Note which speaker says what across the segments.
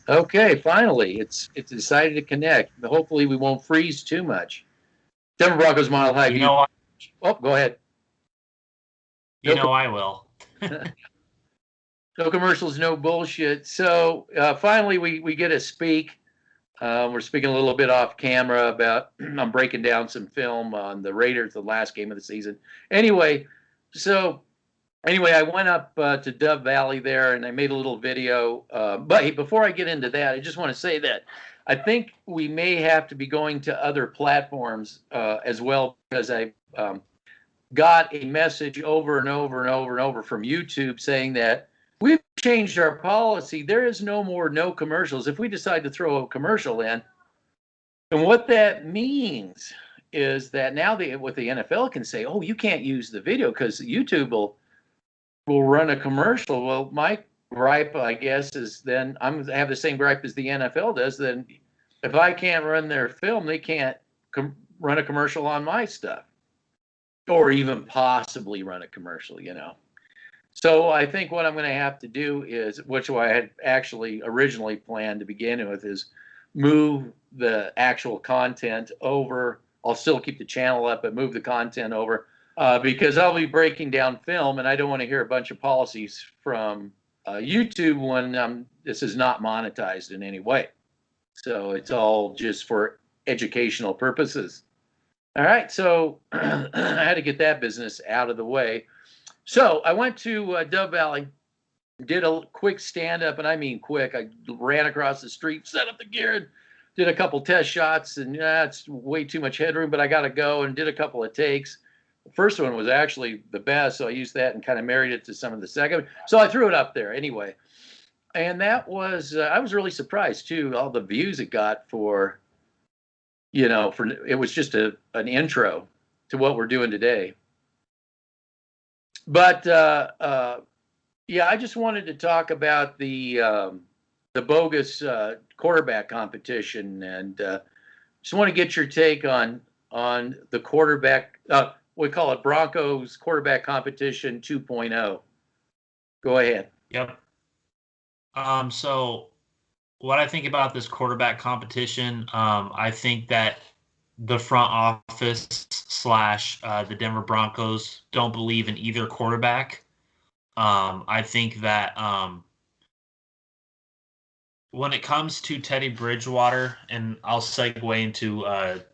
Speaker 1: Okay, finally, it's decided to connect. Hopefully, we won't freeze too much. Denver Broncos Mile High. Oh, go ahead.
Speaker 2: I will.
Speaker 1: No commercials, no bullshit. So finally, we get to speak. We're speaking a little bit off camera about I'm breaking down some film on the Raiders, the last game of the season. Anyway, I went up to Dove Valley there, and I made a little video. But before I get into that, I just want to say that I think we may have to be going to other platforms as well, because I got a message over and over and over and over from YouTube saying that we've changed our policy. There is no commercials if we decide to throw a commercial in. And what that means is that now what the NFL can say, oh, you can't use the video because YouTube will run a commercial. Well, my gripe, I guess, is then I'm going to have the same gripe as the NFL does. Then if I can't run their film, they can't run a commercial on my stuff, or even possibly run a commercial, So I think what I'm going to have to do is, which I had actually originally planned to begin with, is move the actual content over. I'll still keep the channel up, but move the content over. Because I'll be breaking down film, and I don't want to hear a bunch of policies from YouTube when this is not monetized in any way. So it's all just for educational purposes. All right, so I had to get that business out of the way. So I went to Dove Valley, did a quick stand-up, and I mean quick. I ran across the street, set up the gear, did a couple test shots, and it's way too much headroom, but I got to go, and did a couple of takes. The first one was actually the best, so I used that and kind of married it to some of the second. So I threw it up there anyway. And that was, I was really surprised too, all the views it got for, it was just an intro to what we're doing today. But I just wanted to talk about the bogus quarterback competition, and just want to get your take on the quarterback. We call it Broncos quarterback competition 2.0. Go ahead.
Speaker 2: Yep. So what I think about this quarterback competition, I think that the front office / the Denver Broncos don't believe in either quarterback. I think that when it comes to Teddy Bridgewater, and I'll segue into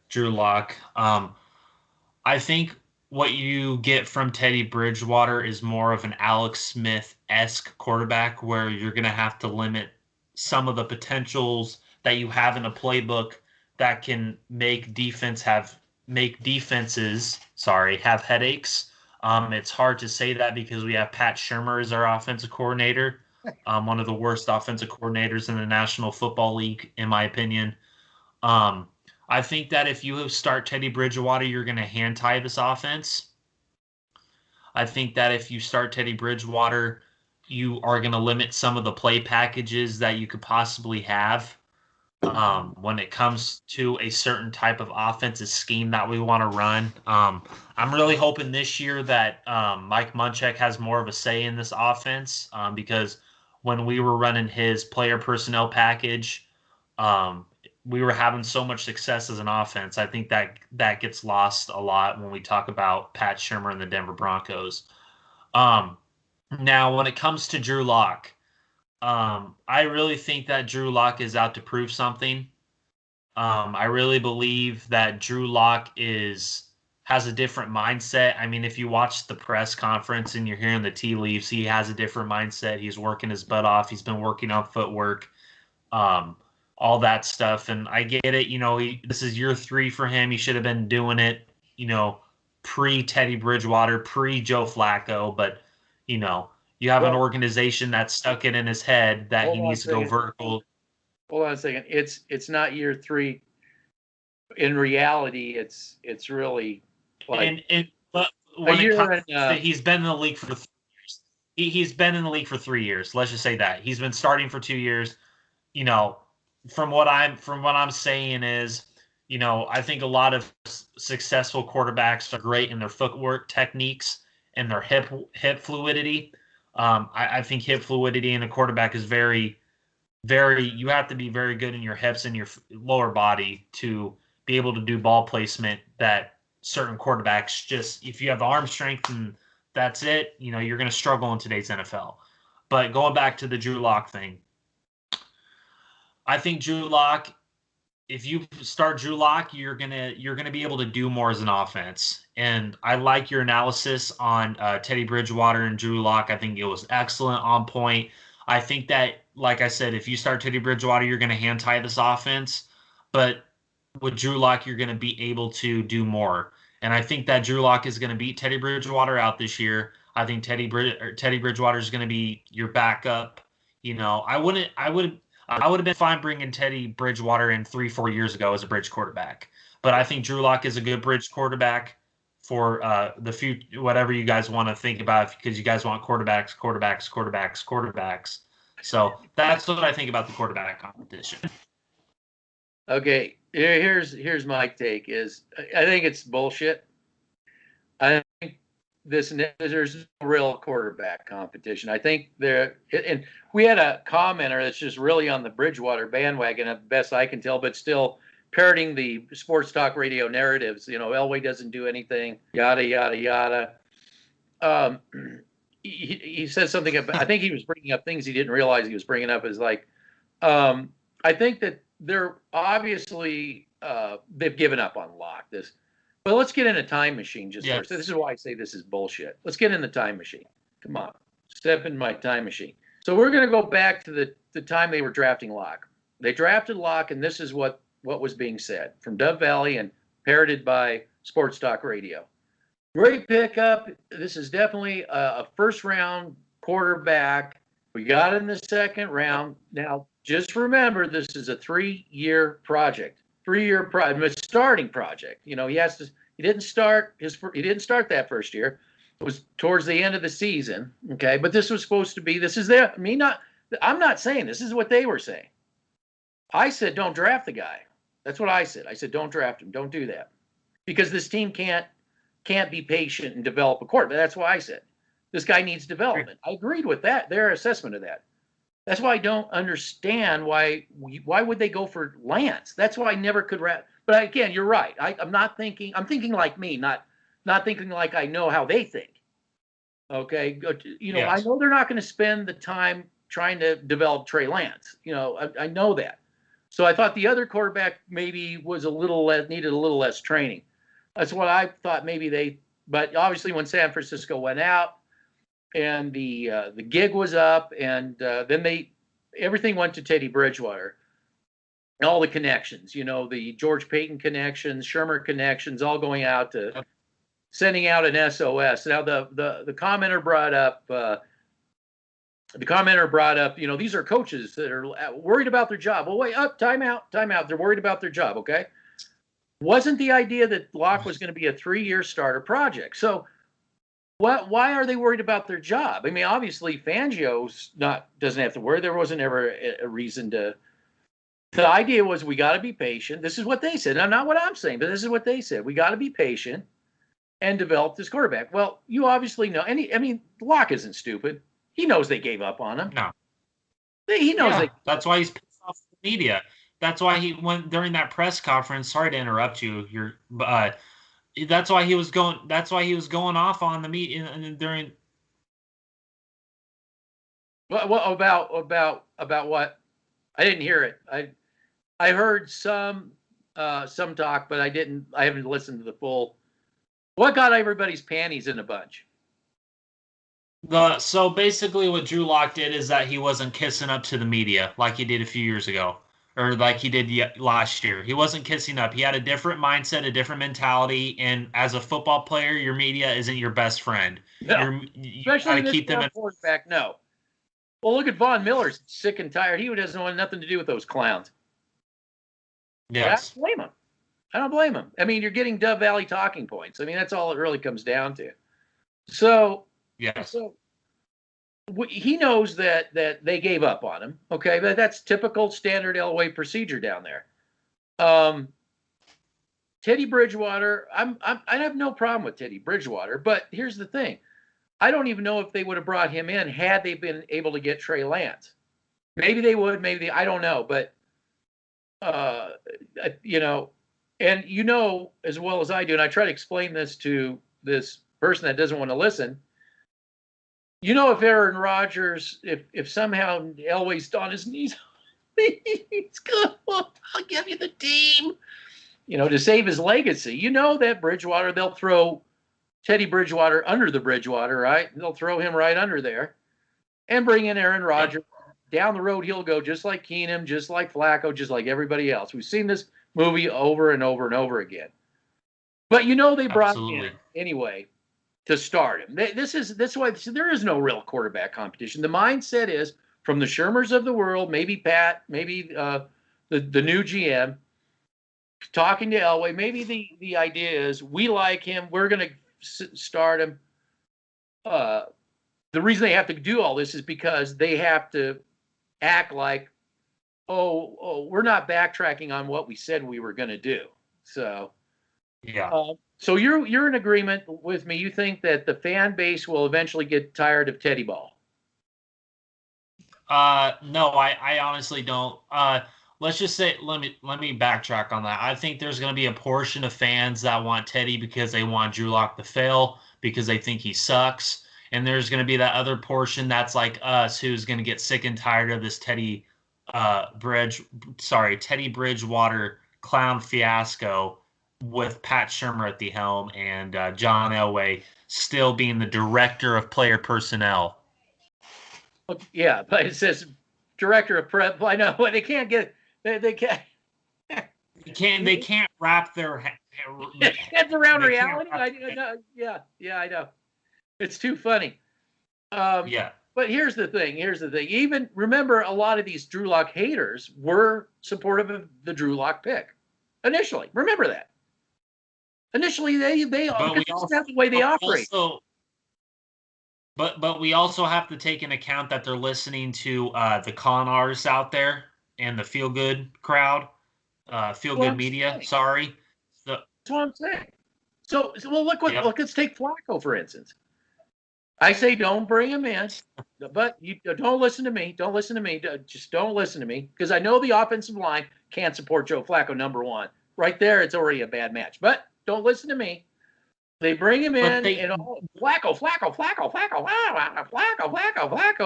Speaker 2: Drew Locke, I think what you get from Teddy Bridgewater is more of an Alex Smith-esque quarterback, where you're going to have to limit some of the potentials that you have in a playbook that can make defenses have headaches. It's hard to say that because we have Pat Shurmur as our offensive coordinator, one of the worst offensive coordinators in the National Football League, in my opinion. I think that if you start Teddy Bridgewater, you're going to hand tie this offense. I think that if you start Teddy Bridgewater, you are going to limit some of the play packages that you could possibly have when it comes to a certain type of offensive scheme that we want to run. I'm really hoping this year that Mike Munchak has more of a say in this offense, because when we were running his player personnel package, we were having so much success as an offense. I think that gets lost a lot when we talk about Pat Shurmur and the Denver Broncos. Now, when it comes to Drew Locke, I really think that Drew Locke is out to prove something. I really believe that Drew Locke has a different mindset. I mean, if you watch the press conference and you're hearing the tea leaves, he has a different mindset. He's working his butt off. He's been working on footwork. All that stuff. And I get it. This is year 3 for him. He should have been doing it, pre-Teddy Bridgewater, pre-Joe Flacco. But, you have an organization that's stuck it in his head that he needs to go vertical.
Speaker 1: Hold on a second. It's not year 3. In reality, it's really like
Speaker 2: he's been in the league for 3 years. He's been in the league for 3 years. Let's just say that. He's been starting for 2 years. From what I'm saying is, I think a lot of successful quarterbacks are great in their footwork techniques and their hip fluidity. I think hip fluidity in a quarterback is very, very. You have to be very good in your hips and your lower body to be able to do ball placement that certain quarterbacks just. If you have arm strength and that's it, you're going to struggle in today's NFL. But going back to the Drew Lock thing, I think Drew Lock, if you start Drew Lock, you're gonna be able to do more as an offense. And I like your analysis on Teddy Bridgewater and Drew Lock. I think it was excellent, on point. I think that, like I said, if you start Teddy Bridgewater, you're gonna hand tie this offense. But with Drew Lock, you're gonna be able to do more. And I think that Drew Lock is gonna beat Teddy Bridgewater out this year. I think Teddy Bridgewater is gonna be your backup. I would have been fine bringing Teddy Bridgewater in 3-4 years ago as a bridge quarterback. But I think Drew Lock is a good bridge quarterback for the future, whatever you guys want to think about, because you guys want quarterbacks. So that's what I think about the quarterback competition.
Speaker 1: Okay, here's my take. Is I think it's bullshit. I think there's no real quarterback competition. I think and we had a commenter that's just really on the Bridgewater bandwagon, at best I can tell, but still parroting the sports talk radio narratives. Elway doesn't do anything, yada yada yada. He says something about, I think he was bringing up things he didn't realize he was bringing up, is like, I think that they're obviously they've given up on Locke. But let's get in a time machine just first. This is why I say this is bullshit. Let's get in the time machine. Come on. Step in my time machine. So we're going to go back to the time they were drafting Locke. They drafted Locke, and this is what was being said from Dove Valley and parroted by Sports Talk Radio. Great pickup. This is definitely a first-round quarterback. We got in the second round. Now, just remember, this is a 3-year project. 3-year starting project. He didn't start that first year. It was towards the end of the season. Okay. But this was supposed to be, I'm not saying this is what they were saying. I said, don't draft the guy. That's what I said. I said, don't draft him. Don't do that. Because this team can't be patient and develop a quarterback. That's why I said this guy needs development. I agreed with that, their assessment of that. That's why I don't understand why would they go for Lance? That's why I never could wrap. But again, you're right. I'm thinking like me, not thinking like I know how they think. Okay. Yes. I know they're not going to spend the time trying to develop Trey Lance. I know that. So I thought the other quarterback maybe was needed a little less training. That's what I thought but obviously when San Francisco went out, and the gig was up, and then everything went to Teddy Bridgewater. And all the connections, the George Paton connections, Shurmur connections, all going out to sending out an SOS. Now the commenter brought up, these are coaches that are worried about their job. Well, wait up, time out. They're worried about their job. Okay, wasn't the idea that Locke was going to be a 3-year starter project? So. Why are they worried about their job? I mean, obviously, Fangio's doesn't have to worry. There wasn't ever a reason to. The idea was we got to be patient. This is what they said. Now, not what I'm saying, but this is what they said. We got to be patient and develop this quarterback. Well, you obviously know. Locke isn't stupid. He knows they gave up on him.
Speaker 2: No.
Speaker 1: He knows.
Speaker 2: That's why he's pissed off the media. That's why he went during that press conference. Sorry to interrupt you. That's why he was going off on the meeting during.
Speaker 1: What about what? I didn't hear it. I heard some talk, but I haven't listened to the full. What got everybody's panties in a bunch?
Speaker 2: So basically, what Drew Lock did is that he wasn't kissing up to the media like he did a few years ago. Or like he did last year. He wasn't kissing up. He had a different mindset, a different mentality. And as a football player, your media isn't your best friend.
Speaker 1: No. Especially keep them quarterback. No. Well, look at Von Miller's sick and tired. He doesn't want nothing to do with those clowns.
Speaker 2: Yes.
Speaker 1: I don't blame him. I don't blame him. I mean, you're getting Dove Valley talking points. I mean, that's all it really comes down to. So,
Speaker 2: yes.
Speaker 1: So he knows that they gave up on him. Okay, but that's typical standard Elway procedure down there. Teddy Bridgewater, I have no problem with Teddy Bridgewater, but here's the thing. I don't even know if they would have brought him in had they been able to get Trey Lance. Maybe they would, I don't know, but you know, and you know as well as I do, and I try to explain this to this person that doesn't want to listen. You know, if Aaron Rodgers, if somehow Elway's on his knees, he's good. Well, I'll give you the team. You know, to save his legacy. You know that Bridgewater, they'll throw Teddy Bridgewater under the Bridgewater, right? They'll throw him right under there and bring in Aaron Rodgers. Down the road, he'll go just like Keenum, just like Flacco, just like everybody else. We've seen this movie over and over and over again. But you know they brought him in anyway to start him. This why there is no real quarterback competition. The mindset is from the Shurmurs of the world, maybe Pat, maybe the new GM, talking to Elway. Maybe the idea is we like him. We're going to start him. The reason they have to do all this is because they have to act like, oh, we're not backtracking on what we said we were going to do. So,
Speaker 2: yeah.
Speaker 1: So you're in agreement with me. You think that the fan base will eventually get tired of Teddy Ball?
Speaker 2: No, I honestly don't. Let's just say, let me backtrack on that. I think there's going to be a portion of fans that want Teddy because they want Drew Locke to fail, because they think he sucks. And there's going to be that other portion that's like us, who's going to get sick and tired of this Teddy Bridgewater clown fiasco with Pat Shurmur at the helm and John Elway still being the director of player personnel.
Speaker 1: Yeah, but it says director of prep. I know they can't get they can't.
Speaker 2: They can't wrap their
Speaker 1: heads around reality. Yeah, I know. It's too funny.
Speaker 2: Yeah.
Speaker 1: But here's the thing. Even remember, a lot of these Drew Locke haters were supportive of the Drew Locke pick initially. Remember that. Initially, that's the way they operate.
Speaker 2: But we also have to take into account that they're listening to the con artists out there and the feel good crowd, feel good media. Sorry.
Speaker 1: That's what I'm saying. So well, look, let's take Flacco for instance. I say don't bring him in, but you don't listen to me. Don't listen to me. Just don't listen to me, because I know the offensive line can't support Joe Flacco, number one. Right there, it's already a bad match. But don't listen to me. They bring him in, and Flacco.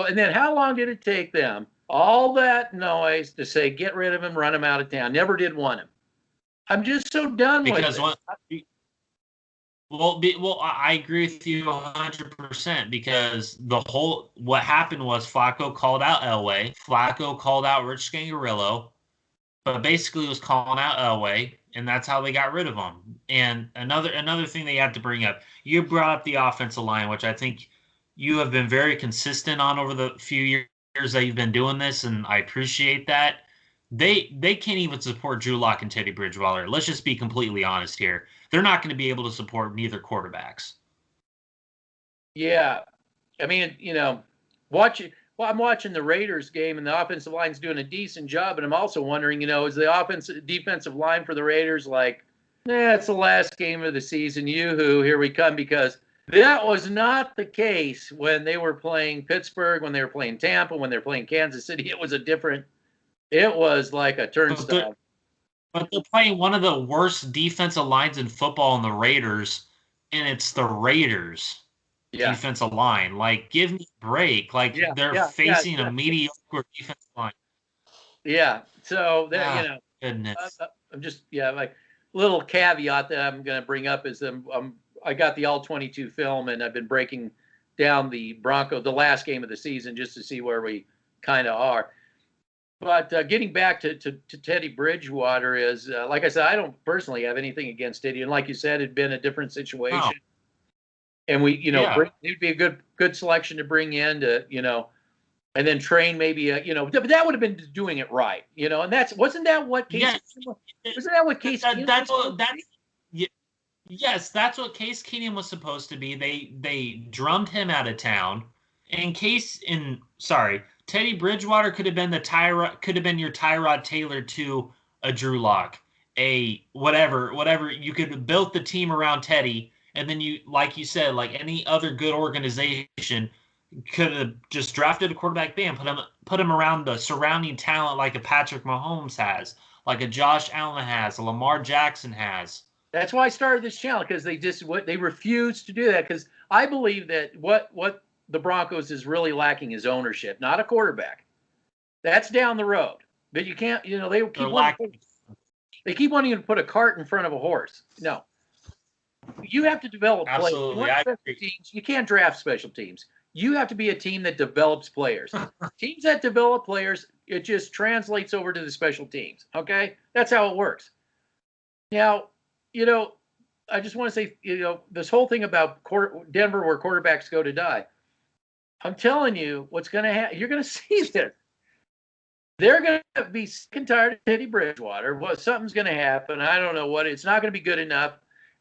Speaker 1: And then how long did it take them? All that noise to say, get rid of him, run him out of town. Never did want him. I'm just so done with it.
Speaker 2: Well, I agree with you 100% because what happened was Flacco called out Elway. Flacco called out Rich Scangarillo, but basically was calling out Elway, and that's how they got rid of him. And another thing they have to bring up, you brought up the offensive line, which I think you have been very consistent on over the few years that you've been doing this, and I appreciate that. They can't even support Drew Locke and Teddy Bridgewater. Let's just be completely honest here. They're not going to be able to support neither quarterbacks.
Speaker 1: Yeah. I mean, I'm watching the Raiders game, and the offensive line's doing a decent job, and I'm also wondering, is the defensive line for the Raiders like, it's the last game of the season, yoo-hoo, here we come, because that was not the case when they were playing Pittsburgh, when they were playing Tampa, when they were playing Kansas City. It was like a turnstile.
Speaker 2: But they're playing one of the worst defensive lines in football in the Raiders, and it's the Raiders defensive line. Like, give me a break. Like, they're facing a mediocre defensive line. Yeah. So, goodness.
Speaker 1: I'm just, like, little caveat that I'm going to bring up is I got the all-22 film, and I've been breaking down the last game of the season, just to see where we kind of are. But getting back to Teddy Bridgewater is, like I said, I don't personally have anything against Teddy. And like you said, it'd been a different situation. Oh. And it'd be a good selection to bring in to, and then train maybe, but that would have been doing it right, and wasn't that what Case
Speaker 2: Yes, that's what Case Keenum was supposed to be. They drummed him out of town. Teddy Bridgewater could have been your Tyrod Taylor to a Drew Locke, a whatever. You could have built the team around Teddy, And then like you said, like any other good organization could have just drafted a quarterback, bam, put him around the surrounding talent like a Patrick Mahomes has, like a Josh Allen has, a Lamar Jackson has.
Speaker 1: That's why I started this channel, because they refuse to do that, because I believe that what the Broncos is really lacking is ownership, not a quarterback. That's down the road. But you can't, they keep wanting to put a cart in front of a horse. No. You have to develop players.
Speaker 2: Absolutely. I agree.
Speaker 1: Teams, you can't draft special teams. You have to be a team that develops players. Teams that develop players, it just translates over to the special teams. Okay? That's how it works. Now, I just want to say, this whole thing about Denver where quarterbacks go to die. I'm telling you, what's going to happen, you're going to see this. They're going to be sick and tired of Teddy Bridgewater. Well, something's going to happen. I don't know what. It's not going to be good enough.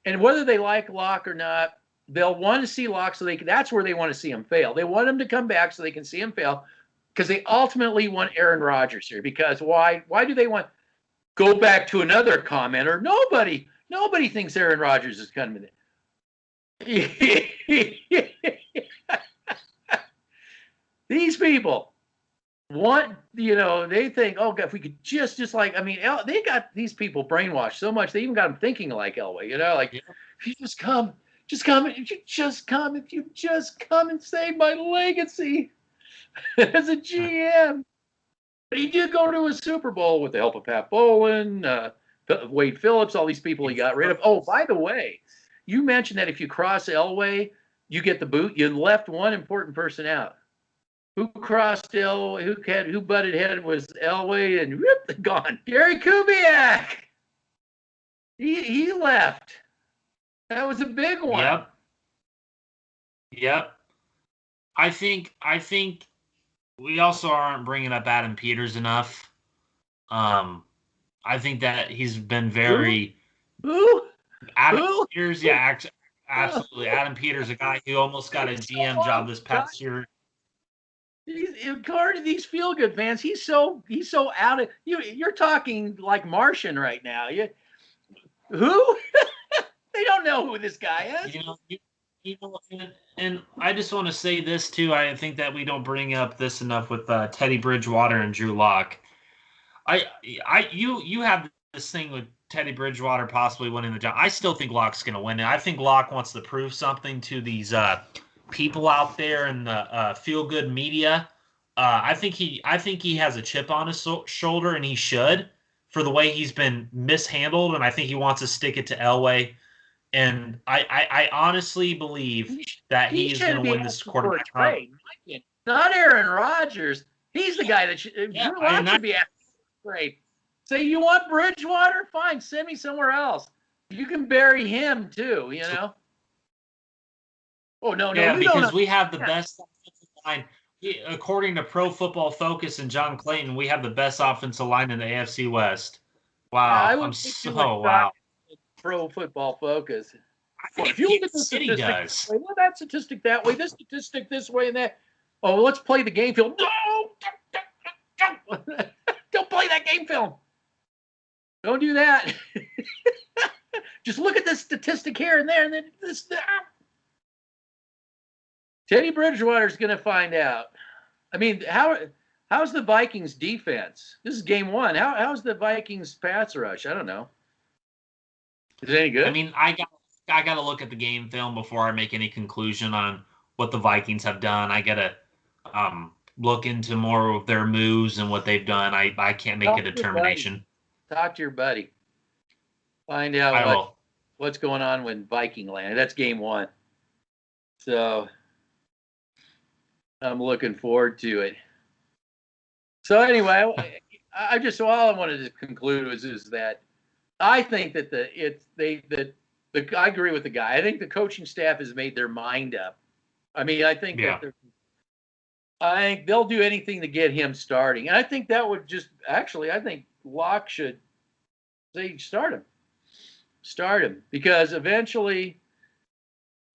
Speaker 1: And whether they like Locke or not, they'll want to see Locke that's where they want to see him fail. They want him to come back so they can see him fail, because they ultimately want Aaron Rodgers here. Because why do they want? Go back to another commenter. Nobody thinks Aaron Rodgers is coming. These people want, they think, oh, God, if we could just they got these people brainwashed so much, they even got them thinking like Elway, if you just come, if you just come and save my legacy as a GM. But he did go to a Super Bowl with the help of Pat Bowlen, Wade Phillips, all these people he got rid of. Oh, by the way, you mentioned that if you cross Elway, you get the boot. You left one important person out. Who crossed Elway? Who butted head was Elway, and whoop, gone. Gary Kubiak. He left. That was a big one.
Speaker 2: Yep. I think we also aren't bringing up Adam Peters enough. I think that he's been very.
Speaker 1: Who?
Speaker 2: Adam Peters, yeah, absolutely. Adam Peters, a guy who almost got a GM job this past year.
Speaker 1: According to these feel-good fans, he's so out of you're talking like Martian right now. Who? They don't know who this guy is.
Speaker 2: And I just want to say this too. I think that we don't bring up this enough with Teddy Bridgewater and Drew Locke. You have this thing with Teddy Bridgewater possibly winning the job. I still think Locke's going to win it. I think Locke wants to prove something to these people out there in the feel-good media. I think he has a chip on his shoulder, and he should, for the way he's been mishandled. And I think he wants to stick it to Elway. And I honestly believe that he is going to win this quarterback.
Speaker 1: Not Aaron Rodgers. He's the guy that Drew Locke should be asked for a trade. Say, you want Bridgewater? Fine, send me somewhere else. You can bury him too, Oh, no.
Speaker 2: Yeah, because we have the best offensive line. According to Pro Football Focus and John Clayton, we have the best offensive line in the AFC West. Wow. Wow.
Speaker 1: Pro Football Focus.
Speaker 2: If you look at the statistic,
Speaker 1: well, that statistic that way, this statistic this way, and that. Oh, let's play the game film. No! Don't play that game film. Don't do that. Just look at this statistic here and there, and then this. Teddy Bridgewater's going to find out. I mean, how's the Vikings defense? This is game one. How's the Vikings pass rush? I don't know. Is it any good?
Speaker 2: I mean, I got to look at the game film before I make any conclusion on what the Vikings have done. I got to look into more of their moves and what they've done. I can't make a determination.
Speaker 1: Talk to your buddy. Find out what's going on with Viking land. That's game one. So I'm looking forward to it. So anyway, all I wanted to conclude is that I think that I agree with the guy. I think the coaching staff has made their mind up. I mean, I think I think they'll do anything to get him starting. And I think that would I think Locke should say start him because eventually,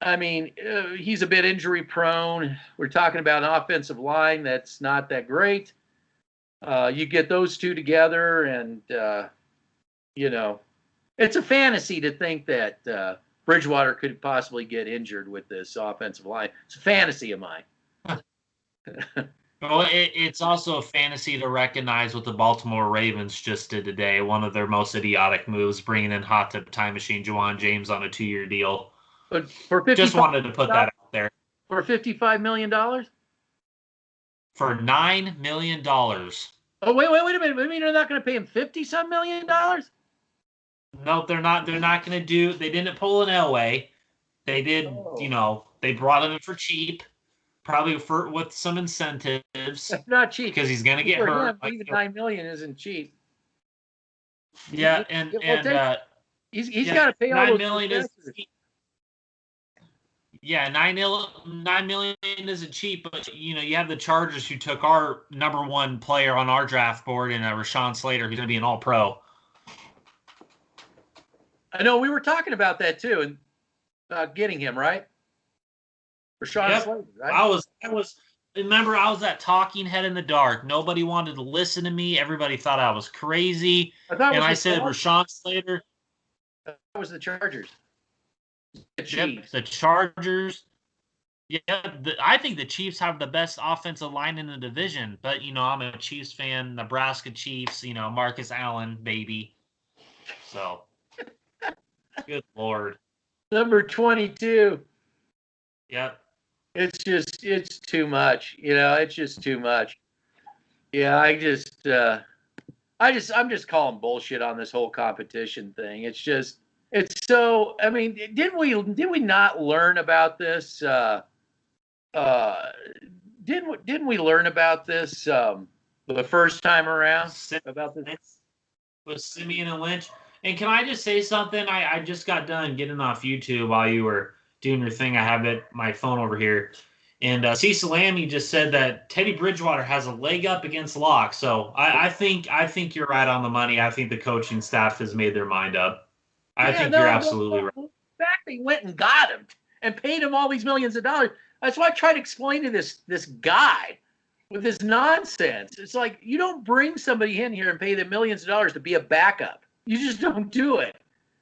Speaker 1: I mean, he's a bit injury prone. We're talking about an offensive line that's not that great. You get those two together, and it's a fantasy to think that Bridgewater could possibly get injured with this offensive line. It's a fantasy of mine.
Speaker 2: Well, it's also a fantasy to recognize what the Baltimore Ravens just did today. One of their most idiotic moves, bringing in Hot Tub Time Machine Juwan James on a 2-year deal.
Speaker 1: But for 55,
Speaker 2: just wanted to put that out there.
Speaker 1: For $55 million?
Speaker 2: For $9 million.
Speaker 1: Oh, wait a minute. You mean they're not going to pay him $50-some million?
Speaker 2: No, they're not. They're not going to do. They didn't pull an Elway. They did. Oh. They brought him in for cheap, probably with some incentives.
Speaker 1: That's not cheap
Speaker 2: because he's going to get hurt.
Speaker 1: Even $9 million isn't cheap.
Speaker 2: Yeah,
Speaker 1: he's got to pay all those $9 million.
Speaker 2: Yeah, $9 million isn't cheap, but you have the Chargers who took our number one player on our draft board, and Rashawn Slater, who's going to be an All-Pro.
Speaker 1: I know we were talking about that too, and getting him right. Rashawn Slater, right?
Speaker 2: I was. Remember, I was that talking head in the dark. Nobody wanted to listen to me. Everybody thought I was crazy, I said Rashawn Slater.
Speaker 1: That was the Chargers.
Speaker 2: The Chargers. Yeah, I think the Chiefs have the best offensive line in the division. But I'm a Chiefs fan. Nebraska Chiefs. Marcus Allen, baby. So, good Lord.
Speaker 1: Number 22.
Speaker 2: Yep.
Speaker 1: It's too much. It's just too much. Yeah, I'm just calling bullshit on this whole competition thing. It's so. I mean, did we not learn about this? Didn't we learn about this the first time around about this
Speaker 2: with Simeon and Lynch? And can I just say something? I just got done getting off YouTube while you were doing your thing. I have my phone over here, and Cecil Lammy just said that Teddy Bridgewater has a leg up against Locke. So I think you're right on the money. I think the coaching staff has made their mind up. I think you're absolutely right.
Speaker 1: In fact, they went and got him and paid him all these millions of dollars. That's why I try to explain to this guy with this nonsense. It's like you don't bring somebody in here and pay them millions of dollars to be a backup. You just don't do it.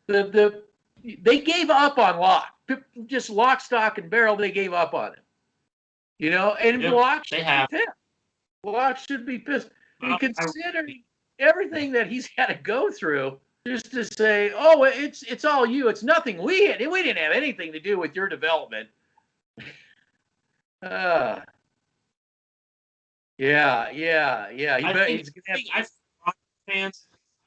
Speaker 1: They gave up on Locke. Just lock, stock, and barrel, they gave up on him. And Locke should be pissed. Locke should be pissed. And considering everything that he's had to go through just to say, oh, it's all you. It's nothing. We didn't have anything to do with your development. Yeah.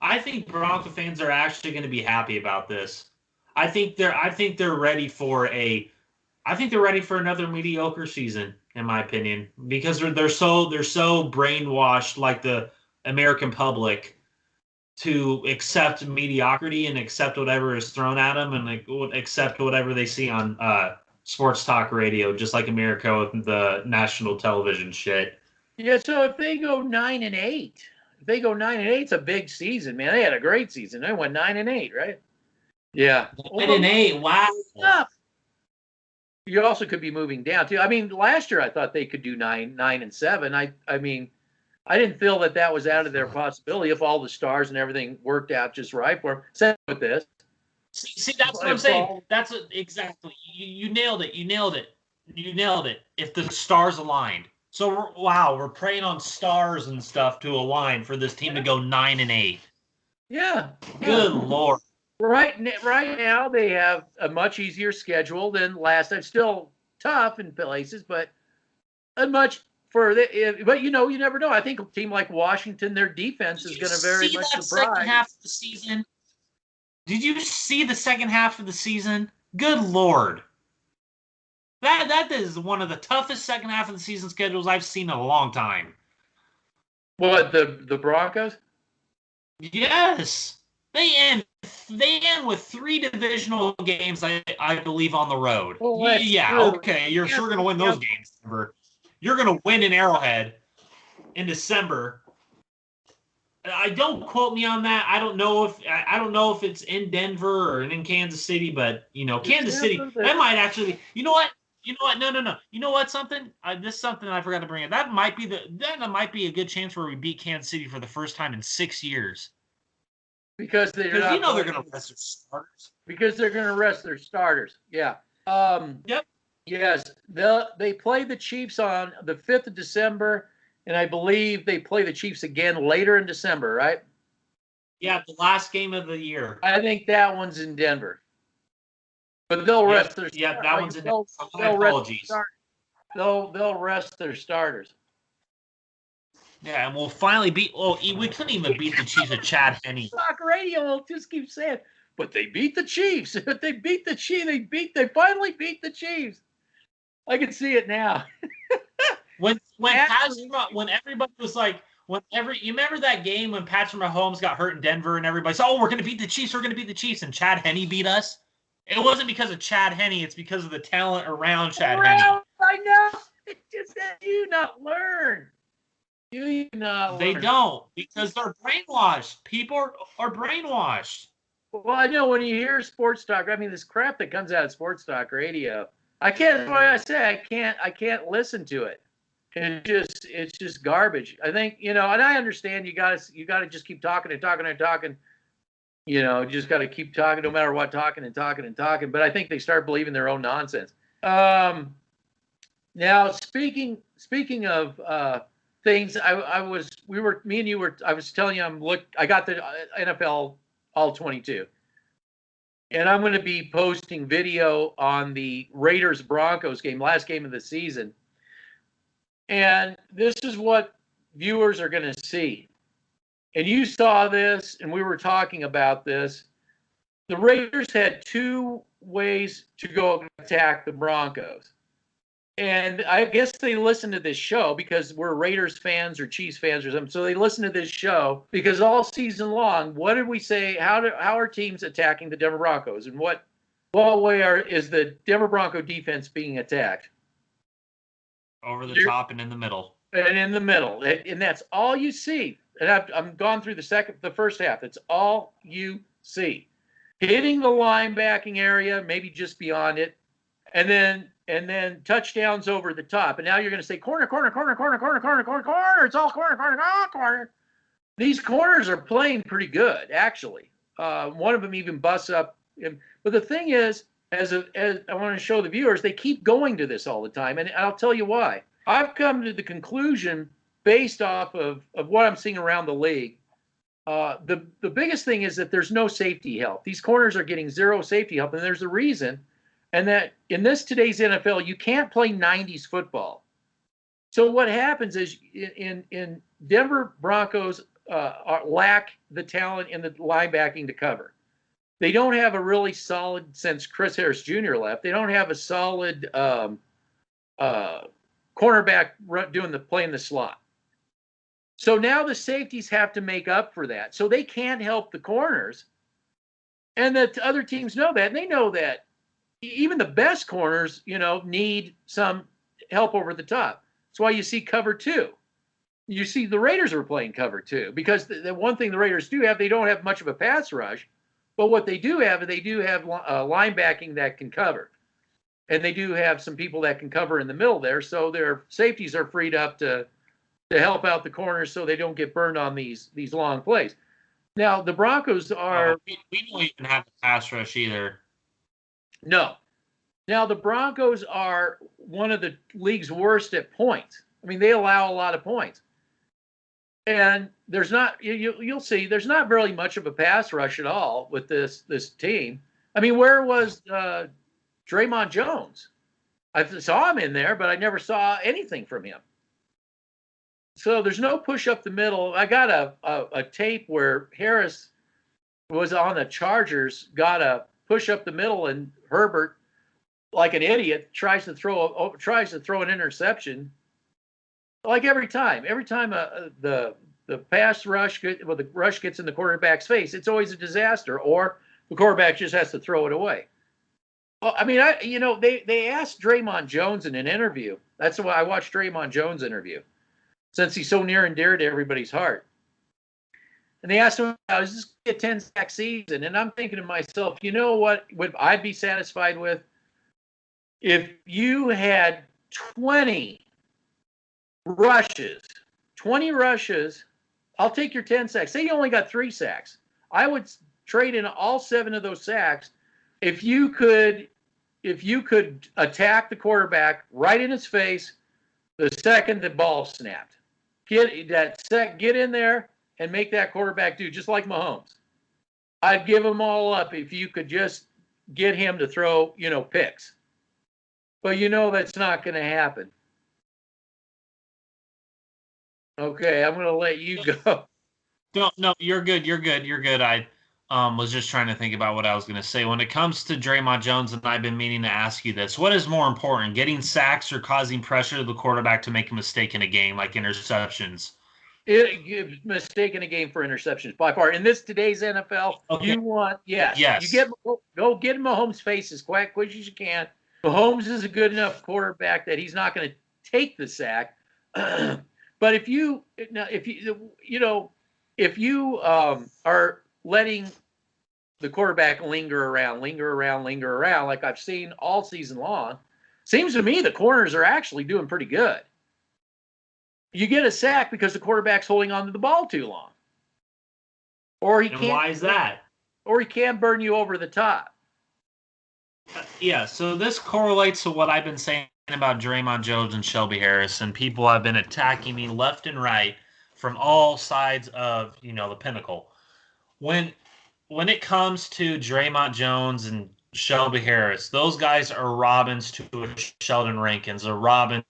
Speaker 2: I think Bronco fans are actually going to be happy about this. I think they're ready for another mediocre season, in my opinion, because they're so brainwashed, like the American public, to accept mediocrity and accept whatever is thrown at them and accept whatever they see on sports talk radio, just like America with the national television shit.
Speaker 1: Yeah, so if they go 9-8, it's a big season, man. They had a great season. They went 9-8, right? Yeah.
Speaker 2: 9-8, wow.
Speaker 1: You also could be moving down too. I mean, last year I thought they could do 9-7. I mean, I didn't feel that was out of their possibility if all the stars and everything worked out just right for them. Same with this.
Speaker 2: See, that's what I'm saying. That's exactly. You nailed it. You nailed it. If the stars aligned. So we're praying on stars and stuff to align for this team to go 9-8.
Speaker 1: Yeah.
Speaker 2: Good Lord. Right
Speaker 1: now they have a much easier schedule than last time. Still tough in places, but a much further. But you never know. I think a team like Washington, their defense is going to very much surprise.
Speaker 2: Second half of the season. Did you see the second half of the season? Good Lord. That is one of the toughest second half of the season schedules I've seen in a long time.
Speaker 1: What, the Broncos?
Speaker 2: Yes. They end with 3 divisional games, I believe, on the road.
Speaker 1: Well,
Speaker 2: yeah, okay. You're sure going to win those games. You're going to win in Arrowhead in December. I don't quote me on that. I don't know if it's in Denver or in Kansas City, but Kansas City, that might actually. You know what? No. You know what? This is something I forgot to bring up. That might be a good chance where we beat Kansas City for the first time in 6 years.
Speaker 1: because they're
Speaker 2: Because
Speaker 1: not
Speaker 2: you know they're
Speaker 1: playing.
Speaker 2: going to rest their starters.
Speaker 1: Because they're going to rest their starters. Yeah.
Speaker 2: Yep.
Speaker 1: Yes. They play the Chiefs on the 5th of December, and I believe they play the Chiefs again later in December, right?
Speaker 2: Yeah, the last game of the year.
Speaker 1: I think that one's in Denver. But they'll rest their
Speaker 2: Yeah, that one's in Denver. My
Speaker 1: they'll
Speaker 2: apologies.
Speaker 1: They'll rest their starters.
Speaker 2: Yeah, and we'll finally beat. Oh, we couldn't even beat the Chiefs with Chad Henne.
Speaker 1: Talk radio will just keep saying, but they beat the Chiefs. But they beat the Chiefs. They finally beat the Chiefs. I can see it now.
Speaker 2: when everybody was like, you remember that game when Patrick Mahomes got hurt in Denver and everybody said, "Oh, we're going to beat the Chiefs. We're going to beat the Chiefs," and Chad Henne beat us. It wasn't because of Chad Henne. It's because of the talent around Chad Henne.
Speaker 1: I know. It's just that you not learn. You not learn.
Speaker 2: They don't, because they're brainwashed. People are brainwashed.
Speaker 1: Well, I know when you hear sports talk, I mean, this crap that comes out of sports talk radio, I can't. That's why I say I can't listen to it. It's just garbage. I think, and I understand you got to just keep talking and talking and talking. Just got to keep talking no matter what, talking and talking and talking. But I think they start believing their own nonsense. Now, speaking of things, I was telling you I got the NFL All 22, and I'm going to be posting video on the Raiders Broncos game, last game of the season, and this is what viewers are going to see. And you saw this, and we were talking about this. The Raiders had two ways to go attack the Broncos. And I guess they listened to this show because we're Raiders fans or Chiefs fans or something. So they listened to this show because all season long, what did we say? How are teams attacking the Denver Broncos? And what way is the Denver Bronco defense being attacked?
Speaker 2: Over the top and in the middle.
Speaker 1: And in the middle. And that's all you see. And I've gone through the first half. That's all you see. Hitting the linebacking area, maybe just beyond it, and then touchdowns over the top. And now you're going to say corner. It's all corner. These corners are playing pretty good, actually. One of them even busts up. But the thing is, as I want to show the viewers, they keep going to this all the time, and I'll tell you why. I've come to the conclusion, based off of what I'm seeing around the league, the biggest thing is that there's no safety help. These corners are getting zero safety help, and there's a reason. And that in today's NFL, you can't play 90s football. So what happens is in Denver Broncos lack the talent in the linebacking to cover. They don't have a really solid, since Chris Harris Jr. left, they don't have a solid cornerback playing the slot. So now the safeties have to make up for that. So they can't help the corners. And the other teams know that. And they know that even the best corners, need some help over the top. That's why you see cover two. You see the Raiders are playing cover two because the one thing the Raiders do have, they don't have much of a pass rush. But what they do have linebacking that can cover. And they do have some people that can cover in the middle there. So their safeties are freed up to help out the corners so they don't get burned on these long plays. Now, the Broncos are...
Speaker 2: we don't even have a pass rush either.
Speaker 1: No. Now, the Broncos are one of the league's worst at points. I mean, they allow a lot of points. And there's not... You'll see, there's not very much of a pass rush at all with this team. I mean, where was Draymond Jones? I saw him in there, but I never saw anything from him. So there's no push up the middle. I got a tape where Harris was on the Chargers, got a push up the middle, and Herbert, like an idiot, tries to throw an interception. Like every time the pass rush, the rush gets in the quarterback's face, it's always a disaster, or the quarterback just has to throw it away. Well, I mean, they asked Draymond Jones in an interview. That's why I watched Draymond Jones' interview, since he's so near and dear to everybody's heart. And they asked him, is this a 10-sack season? And I'm thinking to myself, you know what I'd be satisfied with? If you had 20 rushes, I'll take your 10 sacks. Say you only got 3 sacks. I would trade in all 7 of those sacks if you could attack the quarterback right in his face the second the ball snapped. Get in there and make that quarterback do just like Mahomes. I'd give them all up if you could just get him to throw, picks. But that's not going to happen. Okay, I'm going to let you go.
Speaker 2: No, you're good. You're good. I was just trying to think about what I was going to say. When it comes to Draymond Jones, and I've been meaning to ask you this, what is more important, getting sacks or causing pressure to the quarterback to make a mistake in a game, like interceptions?
Speaker 1: Mistaking a game for interceptions by far. In today's NFL,
Speaker 2: okay.
Speaker 1: You want, yes. Go get in Mahomes' face as quick as you can. Mahomes is a good enough quarterback that he's not going to take the sack. But if you are letting the quarterback linger around, like I've seen all season long, seems to me the corners are actually doing pretty good. You get a sack because the quarterback's holding on to the ball too long. Or he can't.
Speaker 2: Why is that?
Speaker 1: Or he can't burn you over the top.
Speaker 2: Yeah, so this correlates to what I've been saying about Draymond Jones and Shelby Harris, and people have been attacking me left and right from all sides of, the pinnacle. When it comes to Draymond Jones and Shelby Harris, those guys are Robins to a Sheldon Rankins, or Robins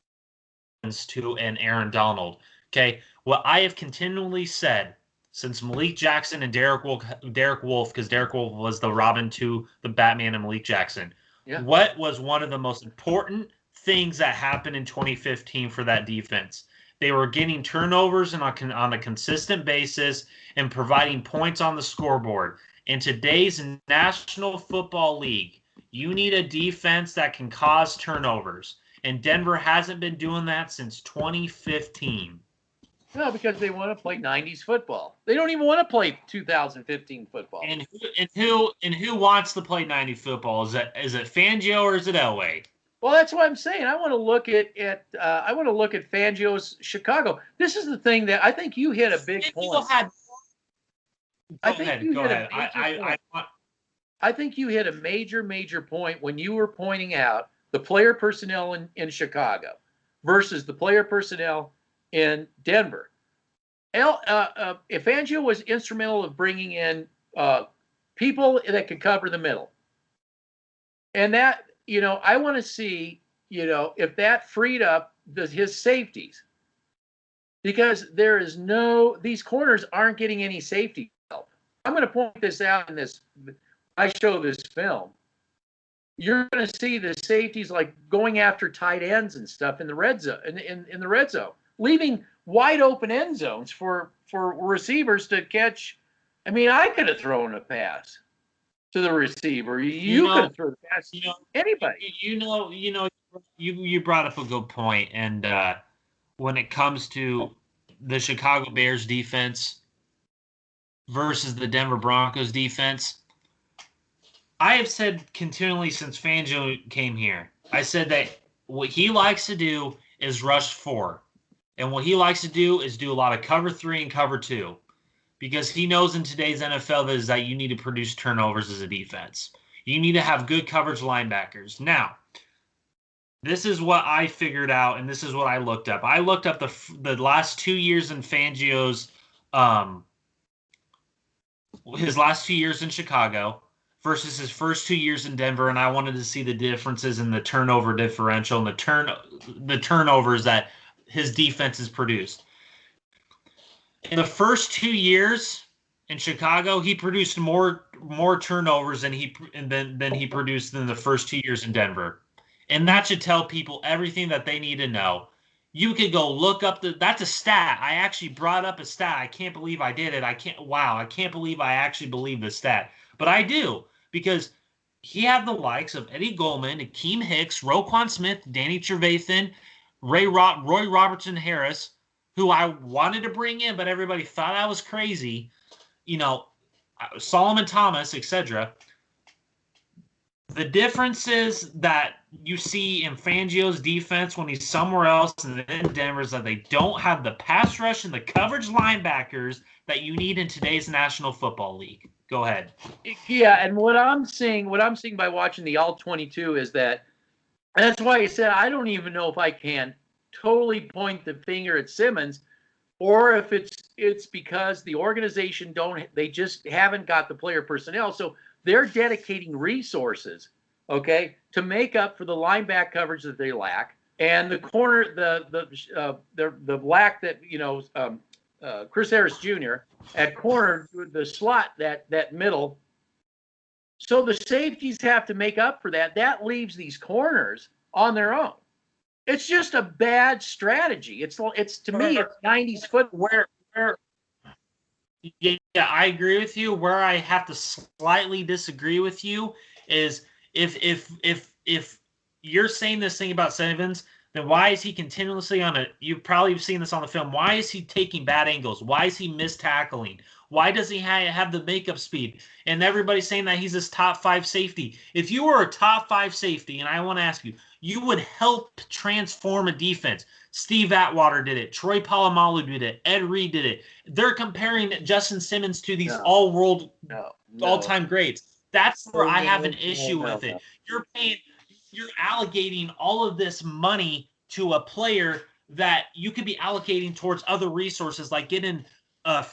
Speaker 2: to an Aaron Donald. Okay, what I have continually said since Malik Jackson and Derek Wolfe, because Derek Wolfe was the Robin to the Batman and Malik Jackson. Yeah. What was one of the most important things that happened in 2015 for that defense? They were getting turnovers and on a consistent basis and providing points on the scoreboard. In today's National Football League, you need a defense that can cause turnovers. And Denver hasn't been doing that since 2015.
Speaker 1: No, because they want to play 90s football. They don't even want to play 2015 football.
Speaker 2: And who wants to play 90s football? Is it Fangio or is it Elway?
Speaker 1: Well, that's what I'm saying. I want to look at Fangio's Chicago. This is the thing that I think you hit a big point. I think you hit a major point when you were pointing out the player personnel in Chicago versus the player personnel in Denver. If Fangio was instrumental of bringing in people that could cover the middle, and that, I want to see, if that freed up his safeties, because these corners aren't getting any safety help. I'm going to point this out I show this film. You're going to see the safeties like going after tight ends and stuff in the red zone, in the red zone, leaving wide open end zones for receivers to catch. I mean, I could have thrown a pass to the receiver. You could have thrown a pass to anybody.
Speaker 2: You brought up a good point, and when it comes to the Chicago Bears defense versus the Denver Broncos defense, I have said continually since Fangio came here, I said that what he likes to do is rush 4. And what he likes to do is do a lot of cover 3 and cover 2. Because he knows in today's NFL that you need to produce turnovers as a defense. You need to have good coverage linebackers. Now, this is what I figured out, and this is what I looked up. I looked up the last 2 years in Fangio's his last 2 years in Chicago versus his first 2 years in Denver, and I wanted to see the differences in the turnover differential and the turnovers that his defense has produced. In the first 2 years in Chicago, he produced more turnovers than he produced in the first 2 years in Denver. And that should tell people everything that they need to know. You could go look up that's a stat. I actually brought up a stat. I can't believe I did it. I can't believe I actually believe the stat. But I do, because he had the likes of Eddie Goldman, Akeem Hicks, Roquan Smith, Danny Trevathan, Roy Robertson Harris, who I wanted to bring in, but everybody thought I was crazy, Solomon Thomas, etc. The difference is that you see in Fangio's defense when he's somewhere else and in Denver is that they don't have the pass rush and the coverage linebackers that you need in today's National Football League. Go ahead.
Speaker 1: Yeah, and what I'm seeing by watching the All 22 is that, and that's why I said I don't even know if I can totally point the finger at Simmons, or if it's because the organization they just haven't got the player personnel, so they're dedicating resources, okay, to make up for the linebacker coverage that they lack, and the corner, the lack that Chris Harris Jr. at corner, the slot, that middle. So the safeties have to make up for that. That leaves these corners on their own. It's just a bad strategy. It's to me, it's 90s footwear.
Speaker 2: Yeah, I agree with you. Where I have to slightly disagree with you is if you're saying this thing about Simmons, then why is he continuously on it? You've probably seen this on the film. Why is he taking bad angles? Why is he mistackling? Why does he have the makeup speed? And everybody's saying that he's this top 5 safety. If you were a top 5 safety, and I want to ask you, you would help transform a defense. Steve Atwater did it. Troy Polamalu did it. Ed Reed did it. They're comparing Justin Simmons to these all-world, all-time greats. That's where I have an issue with it. You're allocating all of this money to a player that you could be allocating towards other resources, like getting a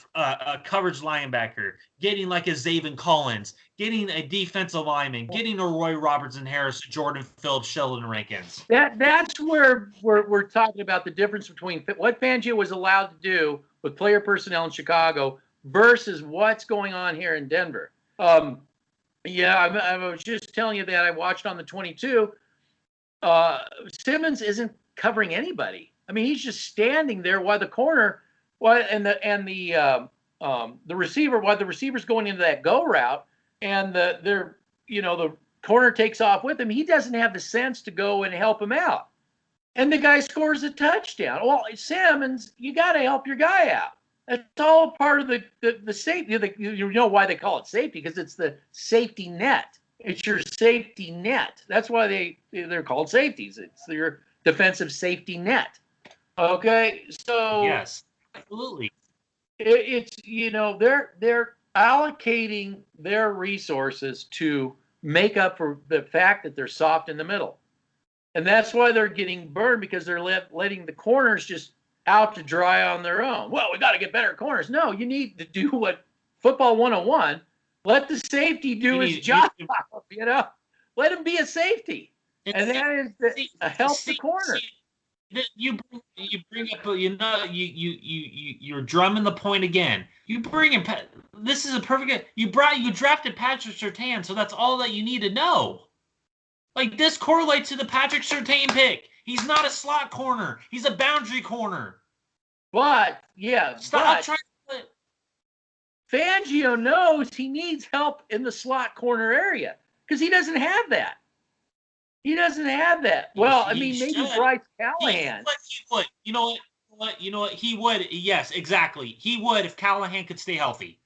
Speaker 2: coverage linebacker, getting like a Zaven Collins, getting a defensive lineman, getting a Roy Robertson Harris, Jordan Phillips, Sheldon Rankins.
Speaker 1: That's where we're talking about the difference between what Fangio was allowed to do with player personnel in Chicago versus what's going on here in Denver. Yeah, I was just telling you that I watched on the 22. Simmons isn't covering anybody. I mean, he's just standing there while the corner, the receiver, while the receiver's going into that go route, and the corner takes off with him. He doesn't have the sense to go and help him out, and the guy scores a touchdown. Well, Simmons, you got to help your guy out. That's all part of the safety. You know why they call it safety, because it's the safety net. It's your safety net. That's why they're called safeties. It's your defensive safety net. Okay, so
Speaker 2: yes, absolutely.
Speaker 1: It's they're allocating their resources to make up for the fact that they're soft in the middle, and that's why they're getting burned, because they're letting the corners just out to dry on their own. Well, we got to get better corners. No, you need to do what Football 101. Let the safety do his job. Let him be a safety, and that is to help the corner.
Speaker 2: You bring up, you're drumming the point again. You bring in, this is a perfect. You drafted Patrick Surtain, so that's all that you need to know. Like, this correlates to the Patrick Surtain pick. He's not a slot corner. He's a boundary corner.
Speaker 1: But
Speaker 2: stop trying to.
Speaker 1: Fangio knows he needs help in the slot corner area because he doesn't have that. He doesn't have that. Well, I mean, maybe Bryce Callahan.
Speaker 2: He would. You know what? He would. Yes, exactly. He would if Callahan could stay healthy.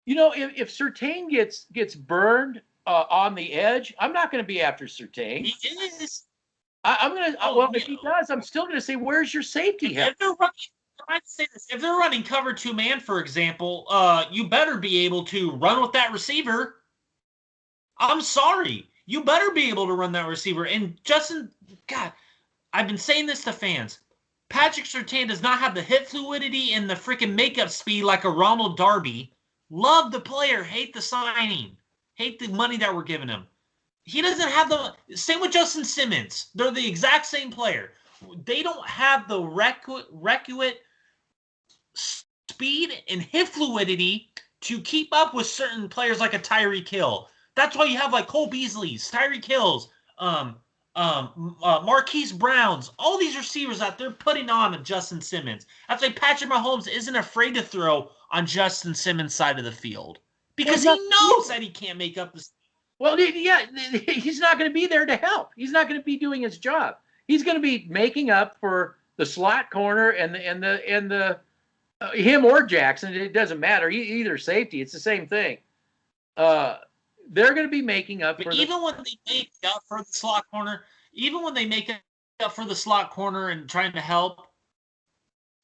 Speaker 1: If Surtain gets burned on the edge, I'm not going to be after Surtain.
Speaker 2: He is.
Speaker 1: I'm going to. If he does, I'm still going to say, where's your safety help?
Speaker 2: If they're running cover 2-man, for example, you better be able to run with that receiver. I'm sorry. You better be able to run that receiver. And Justin, God, I've been saying this to fans. Patrick Surtain does not have the hip fluidity and the freaking makeup speed like a Ronald Darby. Love the player, hate the signing, hate the money that we're giving him. He doesn't have the same with Justin Simmons. They're the exact same player. They don't have the requisite speed and hip fluidity to keep up with certain players like a Tyreek Hill. That's why you have like Cole Beasley's, Tyreek Hill's, Marquise Brown's, all these receivers that they're putting on Justin Simmons. That's why Patrick Mahomes isn't afraid to throw on Justin Simmons' side of the field because he knows that he can't make up the.
Speaker 1: Well, yeah, he's not going to be there to help. He's not going to be doing his job. He's going to be making up for the slot corner and the him or Jackson. It doesn't matter. Either safety, it's the same thing. they're going to be making up
Speaker 2: but
Speaker 1: for
Speaker 2: even when they make up for the slot corner, even when they make up for the slot corner and trying to help,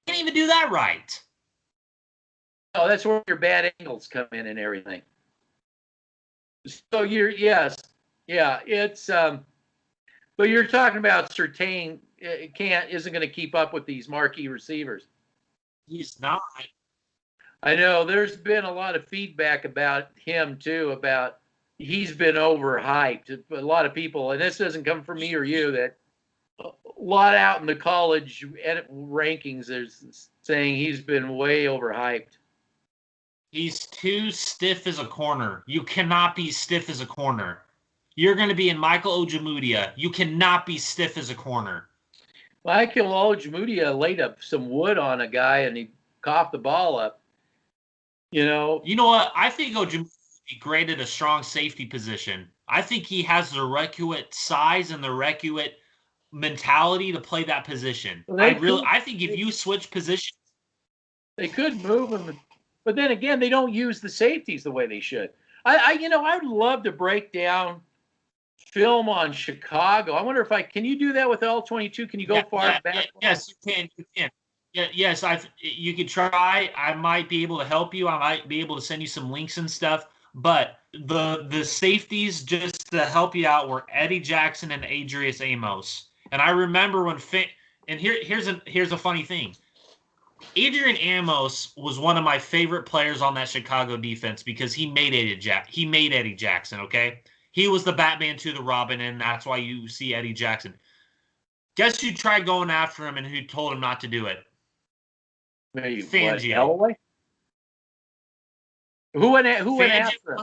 Speaker 2: can't even do that right.
Speaker 1: Oh, that's where your bad angles come in and everything. So it's but you're talking about Surtain isn't going to keep up with these marquee receivers.
Speaker 2: He's not.
Speaker 1: I know there's been a lot of feedback about him too, about he's been overhyped. A lot of people, and this doesn't come from me or you, that a lot out in the college rankings is saying he's been way overhyped.
Speaker 2: He's too stiff as a corner. You cannot be stiff as a corner. You're going to be in Michael Ojemudia. You cannot be stiff as a corner.
Speaker 1: Michael Ojemudia laid up some wood on a guy and he coughed the ball up. You know
Speaker 2: what? I think Ojemudia would be great at a strong safety position. I think he has the requisite size and the requisite mentality to play that position.
Speaker 1: Well,
Speaker 2: I think if you switch positions,
Speaker 1: they could move him, but then again, they don't use the safeties the way they should. I'd love to break down film on Chicago. I wonder if can you do that with L22? Can you go far back?
Speaker 2: Yes, you can. You can. Yeah, yes, you could try. I might be able to help you. I might be able to send you some links and stuff. But the safeties, just to help you out, were Eddie Jackson and Adrius Amos. And I remember when here's a funny thing. Adrian Amos was one of my favorite players on that Chicago defense because he made Eddie Jackson. Okay, he was the Batman to the Robin, and that's why you see Eddie Jackson. Guess who tried going after him and who told him not to do it?
Speaker 1: Maybe
Speaker 2: Fangio.
Speaker 1: Elway? Who went after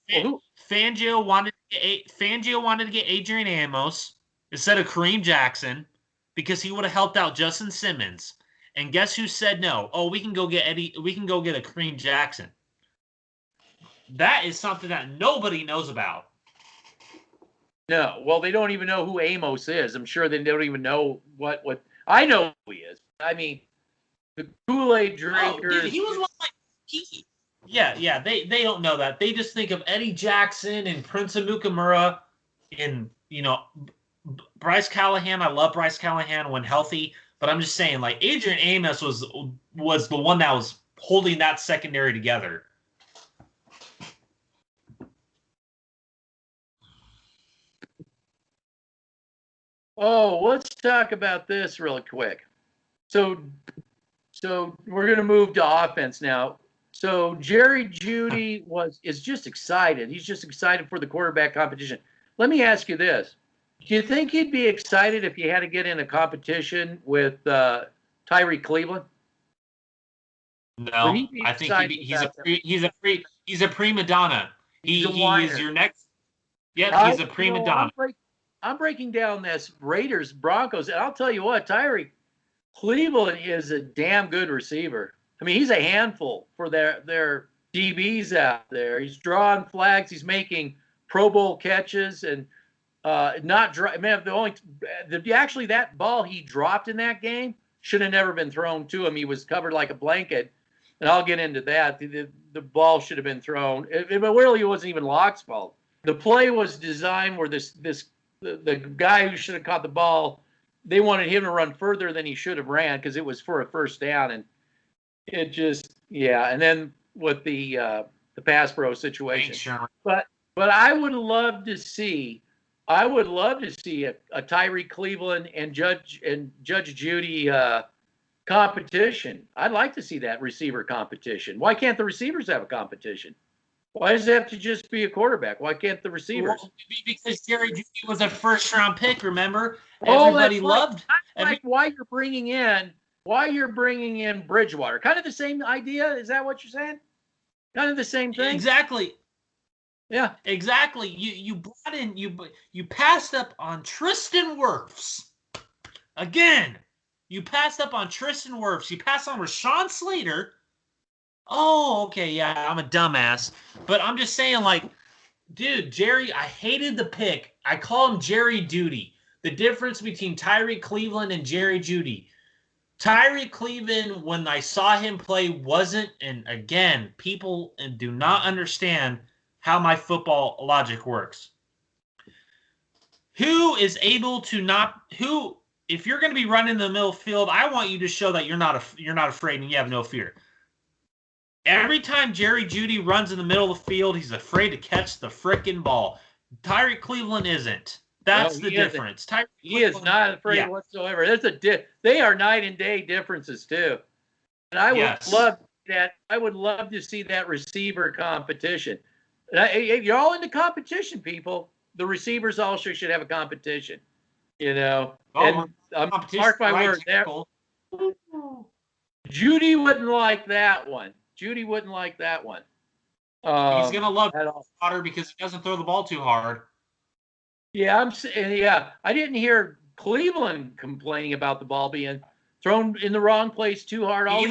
Speaker 1: him?
Speaker 2: Fangio wanted to get Adrian Amos instead of Kareem Jackson because he would have helped out Justin Simmons. And guess who said no? Oh, we can go get a Kareem Jackson. That is something that nobody knows about.
Speaker 1: No, well, they don't even know who Amos is. I'm sure they don't even know what I know who he is. I mean, the Kool-Aid drinkers.
Speaker 2: Oh, dude, he was one of my Yeah, they don't know that. They just think of Eddie Jackson and Prince Amukamura and, Bryce Callahan. I love Bryce Callahan when healthy, but I'm just saying, like, Adrian Amos was the one that was holding that secondary together.
Speaker 1: Oh, let's talk about this really quick. So we're going to move to offense now. So Jerry Judy is just excited. He's just excited for the quarterback competition. Let me ask you this. Do you think he'd be excited if he had to get in a competition with Tyree Cleveland?
Speaker 2: No, I think he's a prima donna. He is your next. Yeah, he's a prima donna.
Speaker 1: I'm breaking down this Raiders Broncos, and I'll tell you what, Tyree Cleveland is a damn good receiver. I mean, he's a handful for their DBs out there. He's drawing flags. He's making Pro Bowl catches and not dry. Man, actually that ball he dropped in that game should have never been thrown to him. He was covered like a blanket, and I'll get into that. The ball should have been thrown. But really, it wasn't even Locke's fault. The play was designed where the guy who should have caught the ball, they wanted him to run further than he should have ran because it was for a first down, and it just And then with the pass pro situation,
Speaker 2: Sure.
Speaker 1: but I would love to see a Tyree Cleveland and Judge Judy competition. I'd like to see that receiver competition. Why can't the receivers have a competition? Why does it have to just be a quarterback? Why can't the receivers?
Speaker 2: Well, because Jerry Judy was a first-round pick. Remember, everybody loved.
Speaker 1: Like why you're bringing in Bridgewater? Kind of the same idea. Is that what you're saying? Kind of the same thing.
Speaker 2: Exactly.
Speaker 1: Yeah.
Speaker 2: Exactly. You brought in you passed up on Tristan Wirfs. Again, you passed up on Tristan Wirfs. You passed on Rashawn Slater. Oh, okay, yeah, I'm a dumbass. But I'm just saying, like, dude, Jerry, I hated the pick. I call him Jerry Judy. The difference between Tyree Cleveland and Jerry Judy. Tyree Cleveland, when I saw him play, wasn't, and again, people do not understand how my football logic works. Who is able to not who if you're going to be running in the middle of the field, I want you to show that you're not afraid and you have no fear. Every time Jerry Judy runs in the middle of the field, he's afraid to catch the frickin' ball. Tyreek Cleveland isn't. That's the difference.
Speaker 1: He is not afraid whatsoever. They are night and day differences too. And I would love that. I would love to see that receiver competition. You're all into competition, people. The receivers also should have a competition. And mark my words. Judy wouldn't like that one. Judy wouldn't like that one.
Speaker 2: He's gonna love Potter because he doesn't throw the ball too hard.
Speaker 1: Yeah, I didn't hear Cleveland complaining about the ball being thrown in the wrong place too hard.
Speaker 2: Did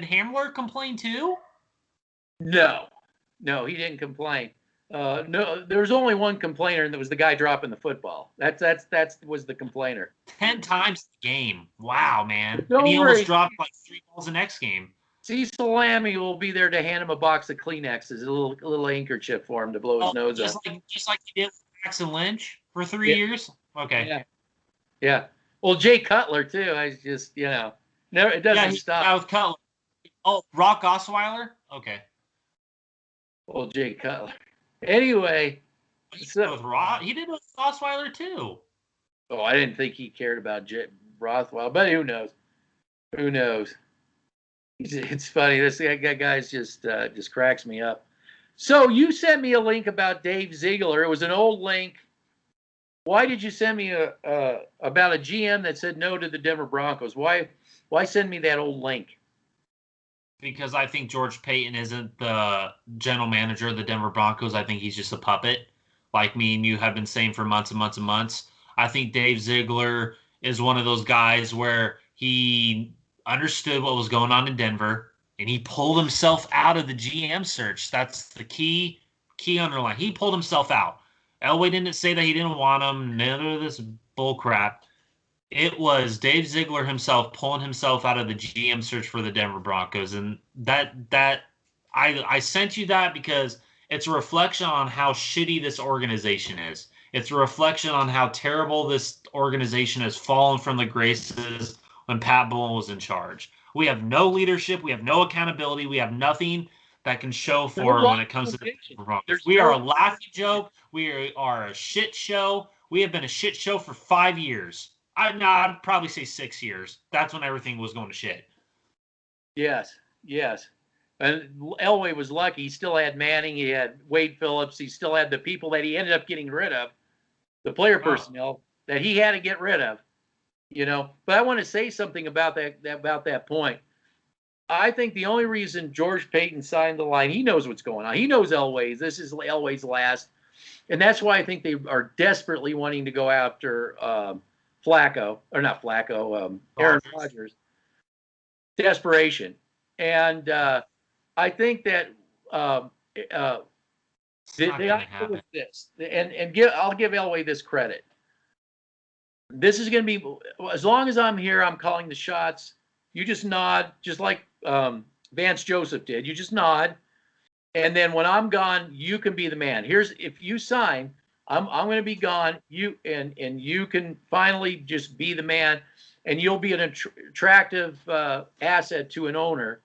Speaker 2: Hamler complain too?
Speaker 1: No, he didn't complain. No, there was only one complainer, and that was the guy dropping the football. That was the complainer.
Speaker 2: 10 times the game. Wow, man.
Speaker 1: Don't
Speaker 2: and he
Speaker 1: worry.
Speaker 2: Almost dropped like 3 balls the next game.
Speaker 1: See, Salami will be there to hand him a box of Kleenexes, a little handkerchief for him to blow his nose
Speaker 2: up. Just like he did with Jackson Lynch for 3 years? Okay.
Speaker 1: Yeah. Well, Jay Cutler, too. I just, never, it doesn't stop.
Speaker 2: With Cutler. Oh, Brock Osweiler? Okay.
Speaker 1: Well, Jay Cutler. Anyway.
Speaker 2: He did with Osweiler, too.
Speaker 1: Oh, I didn't think he cared about Rothwell, but who knows? Who knows? It's funny. This guy's just cracks me up. So you sent me a link about Dave Ziegler. It was an old link. Why did you send me about a GM that said no to the Denver Broncos? Why send me that old link?
Speaker 2: Because I think George Paton isn't the general manager of the Denver Broncos. I think he's just a puppet, like me and you have been saying for months and months and months. I think Dave Ziegler is one of those guys where he understood what was going on in Denver, and he pulled himself out of the GM search. That's the key underline. He pulled himself out. Elway didn't say that he didn't want him. None of this bull crap. It was Dave Ziegler himself pulling himself out of the GM search for the Denver Broncos, and that I sent you that because it's a reflection on how shitty this organization is. It's a reflection on how terrible this organization has fallen from the graces when Pat Bowlen was in charge. We have no leadership. We have no accountability. We have nothing that can show for when it comes to the Broncos. We are a laughing joke. We are a shit show. We have been a shit show for 5 years. I'd probably say 6 years. That's when everything was going to shit.
Speaker 1: Yes. And Elway was lucky. He still had Manning. He had Wade Phillips. He still had the people that he ended up getting rid of, the player personnel that he had to get rid of. But I want to say something about that point. I think the only reason George Paton signed the line, he knows what's going on. He knows Elway's. This is Elway's last. And that's why I think they are desperately wanting to go after Aaron Rodgers. Desperation. And I think that they ought to go with this. I'll give Elway this credit. This is going to be, as long as I'm here, I'm calling the shots. You just nod, just like Vance Joseph did. You just nod. And then when I'm gone, you can be the man. If you sign, I'm going to be gone. You can finally just be the man, and you'll be an attractive asset to an owner.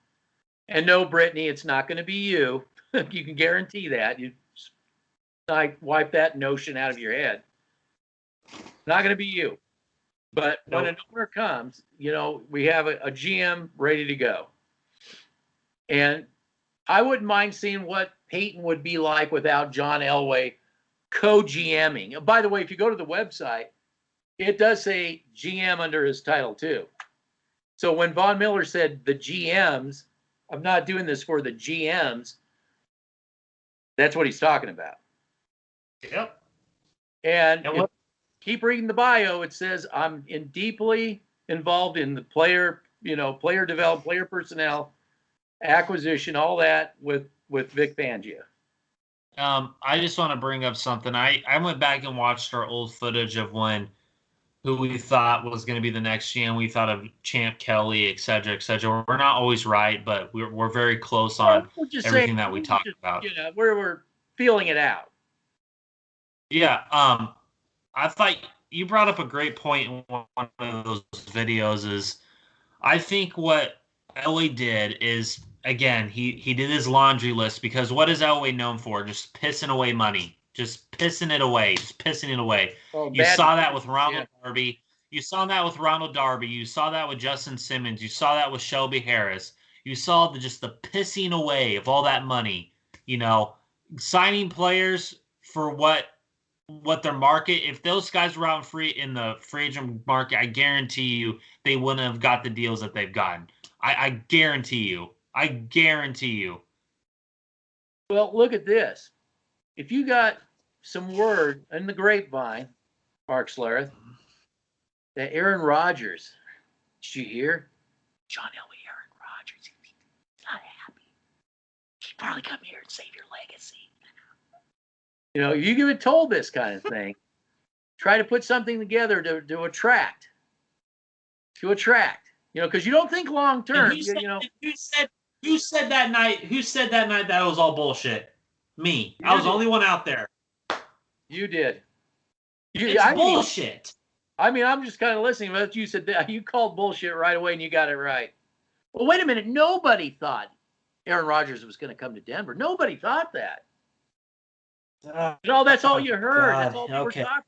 Speaker 1: And no, Brittany, it's not going to be you. You can guarantee that. You wipe that notion out of your head. Not going to be you. But when an owner comes, we have a GM ready to go. And I wouldn't mind seeing what Paton would be like without John Elway co-GMing. By the way, if you go to the website, it does say GM under his title too. So when Von Miller said the GMs, I'm not doing this for the GMs, that's what he's talking about.
Speaker 2: Yep.
Speaker 1: And keep reading the bio. It says I'm deeply involved in the player development, player personnel, acquisition, all that with Vic Fangio.
Speaker 2: I just want to bring up something. I went back and watched our old footage of when who we thought was going to be the next GM. We thought of Champ Kelly, et cetera, et cetera. We're not always right, but we're very close on
Speaker 1: We're just saying,
Speaker 2: everything that we talked about.
Speaker 1: we're feeling it out.
Speaker 2: Yeah. I thought you brought up a great point in one of those videos. Is I think what Elway did is, again, he did his laundry list, because what is Elway known for? Just pissing away money. Just pissing it away. Just pissing it away.
Speaker 1: Oh,
Speaker 2: You saw that with Ronald Darby. You saw that with Ronald Darby. You saw that with Justin Simmons. You saw that with Shelby Harris. You saw just the pissing away of all that money. Signing players for what their market. If those guys were out in the free agent market, I guarantee you they wouldn't have got the deals that they've gotten. I guarantee you. I guarantee you.
Speaker 1: Well, look at this. If you got some word in the grapevine, Mark Schlereth, that Aaron Rodgers, did you hear? John Elway, Aaron Rodgers, he's not happy. He'd probably come here and save your legacy. You get told this kind of thing. Try to put something together to attract. Because you don't think long term.
Speaker 2: Who said that night? Who said that night that it was all bullshit? Me. I was the only one out there.
Speaker 1: You did.
Speaker 2: It's bullshit.
Speaker 1: I'm just kind of listening. But you said that you called bullshit right away, and you got it right. Well, wait a minute. Nobody thought Aaron Rodgers was going to come to Denver. Nobody thought that. No, that's all you heard.
Speaker 2: God.
Speaker 1: That's all they were talking.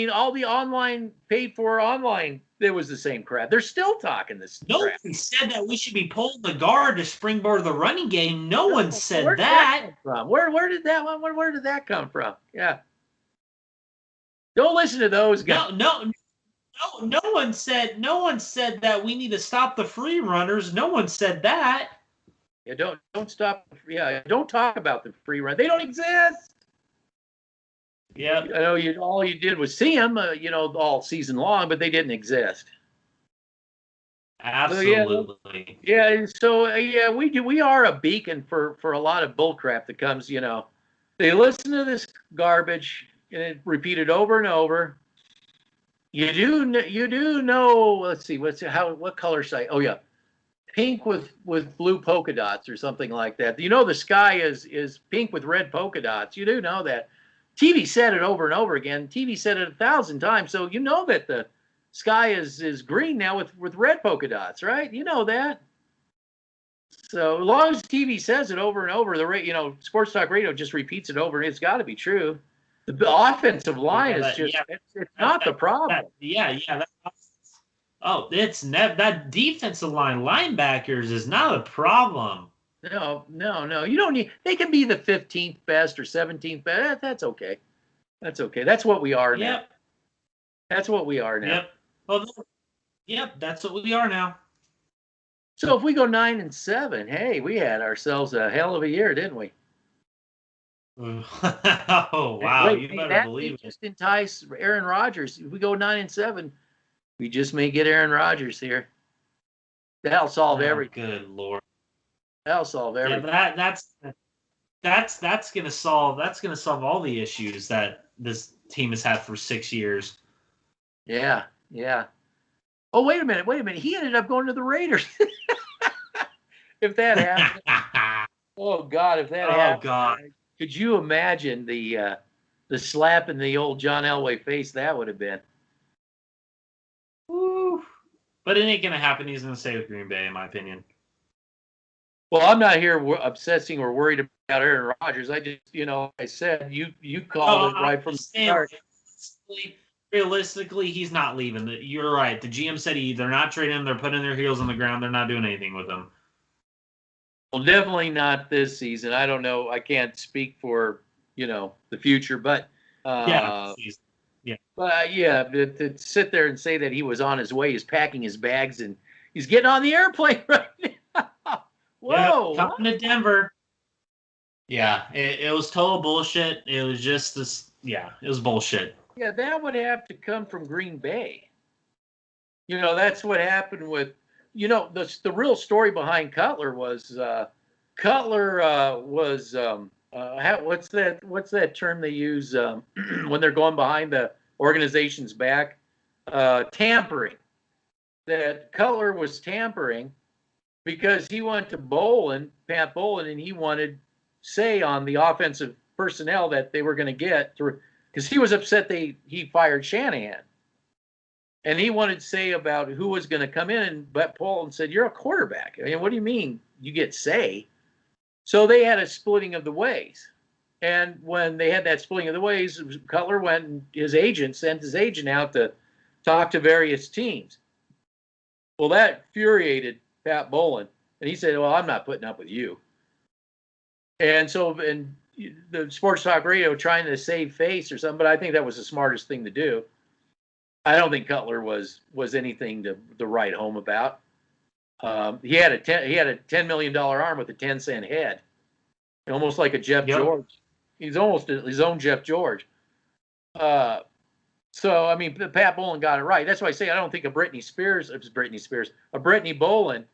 Speaker 1: All the online paid for online, it was the same crap. They're still talking this.
Speaker 2: Nobody said that we should be pulling the guard to springboard the running game. No one said that.
Speaker 1: Where did that come from? Yeah. Don't listen to those guys.
Speaker 2: No one said that we need to stop the free runners. No one said that.
Speaker 1: Yeah, don't stop. Yeah, don't talk about the free run. They don't exist.
Speaker 2: Yeah,
Speaker 1: I know all you did was see them, all season long, but they didn't exist.
Speaker 2: Absolutely.
Speaker 1: We are a beacon for a lot of bullcrap that comes. They listen to this garbage and it repeated over and over. You do know. Let's see. What color site? Oh yeah. Pink with blue polka dots or something like that. The sky is pink with red polka dots. You do know that. TV said it over and over again. TV said it 1,000 times. So you know that the sky is green now with red polka dots, right? You know that. So as long as TV says it over and over, sports talk radio just repeats it over, and it's got to be true. The offensive line is just it's not the problem.
Speaker 2: That defensive line, linebackers, is not a problem.
Speaker 1: No. You don't need. They can be the 15th best or 17th best. That's okay. That's what we are now.
Speaker 2: Yep.
Speaker 1: That's what we are now.
Speaker 2: Yep. Well, that's what we are now.
Speaker 1: So if we go 9-7, hey, we had ourselves a hell of a year, didn't we?
Speaker 2: Oh wow! You better believe it.
Speaker 1: Just entice Aaron Rodgers. If we go 9-7, we just may get Aaron Rodgers here. That'll solve everything.
Speaker 2: Good Lord.
Speaker 1: That'll solve everything.
Speaker 2: Yeah, that's gonna solve all the issues that this team has had for 6 years.
Speaker 1: Yeah. Oh, wait a minute. He ended up going to the Raiders. If that happened. Oh God, if that happened. Oh God. Could you imagine the slap in the old John Elway face that would have been?
Speaker 2: Woo. But it ain't gonna happen. He's gonna stay with Green Bay, in my opinion.
Speaker 1: Well, I'm not here obsessing or worried about Aaron Rodgers. I just, I said you called it right from the start.
Speaker 2: Realistically, he's not leaving. You're right. The GM said they're not trading him. They're putting their heels on the ground. They're not doing anything with him.
Speaker 1: Well, definitely not this season. I don't know. I can't speak for the future, but
Speaker 2: yeah.
Speaker 1: But to sit there and say that he was on his way, he's packing his bags and he's getting on the airplane right now. Whoa!
Speaker 2: Yep, coming to Denver. Yeah, it was total bullshit. It was just this. Yeah, it was bullshit.
Speaker 1: Yeah, that would have to come from Green Bay. That's what happened with. The real story behind Cutler was what's that term they use when they're going behind the organization's back? tampering. That Cutler was tampering because he went to Pat Bowlen, and he wanted say on the offensive personnel that they were going to get through, because he was upset he fired Shanahan. And he wanted to say about who was going to come in, and Bowlen said, "You're a quarterback. I mean, what do you mean you get say?" So they had a splitting of the ways. And when they had that splitting of the ways, Cutler went and sent his agent out to talk to various teams. Well, that infuriated Pat Bowlen. And he said, "Well, I'm not putting up with you." And so, and the sports talk radio trying to save face or something, but I think that was the smartest thing to do. I don't think Cutler was anything to write home about. He had a $10 million arm with a 10-cent head, almost like a Jeff George. He's almost his own Jeff George. So I mean, Pat Bowlen got it right. That's why I say I don't think a Brittany Bowlen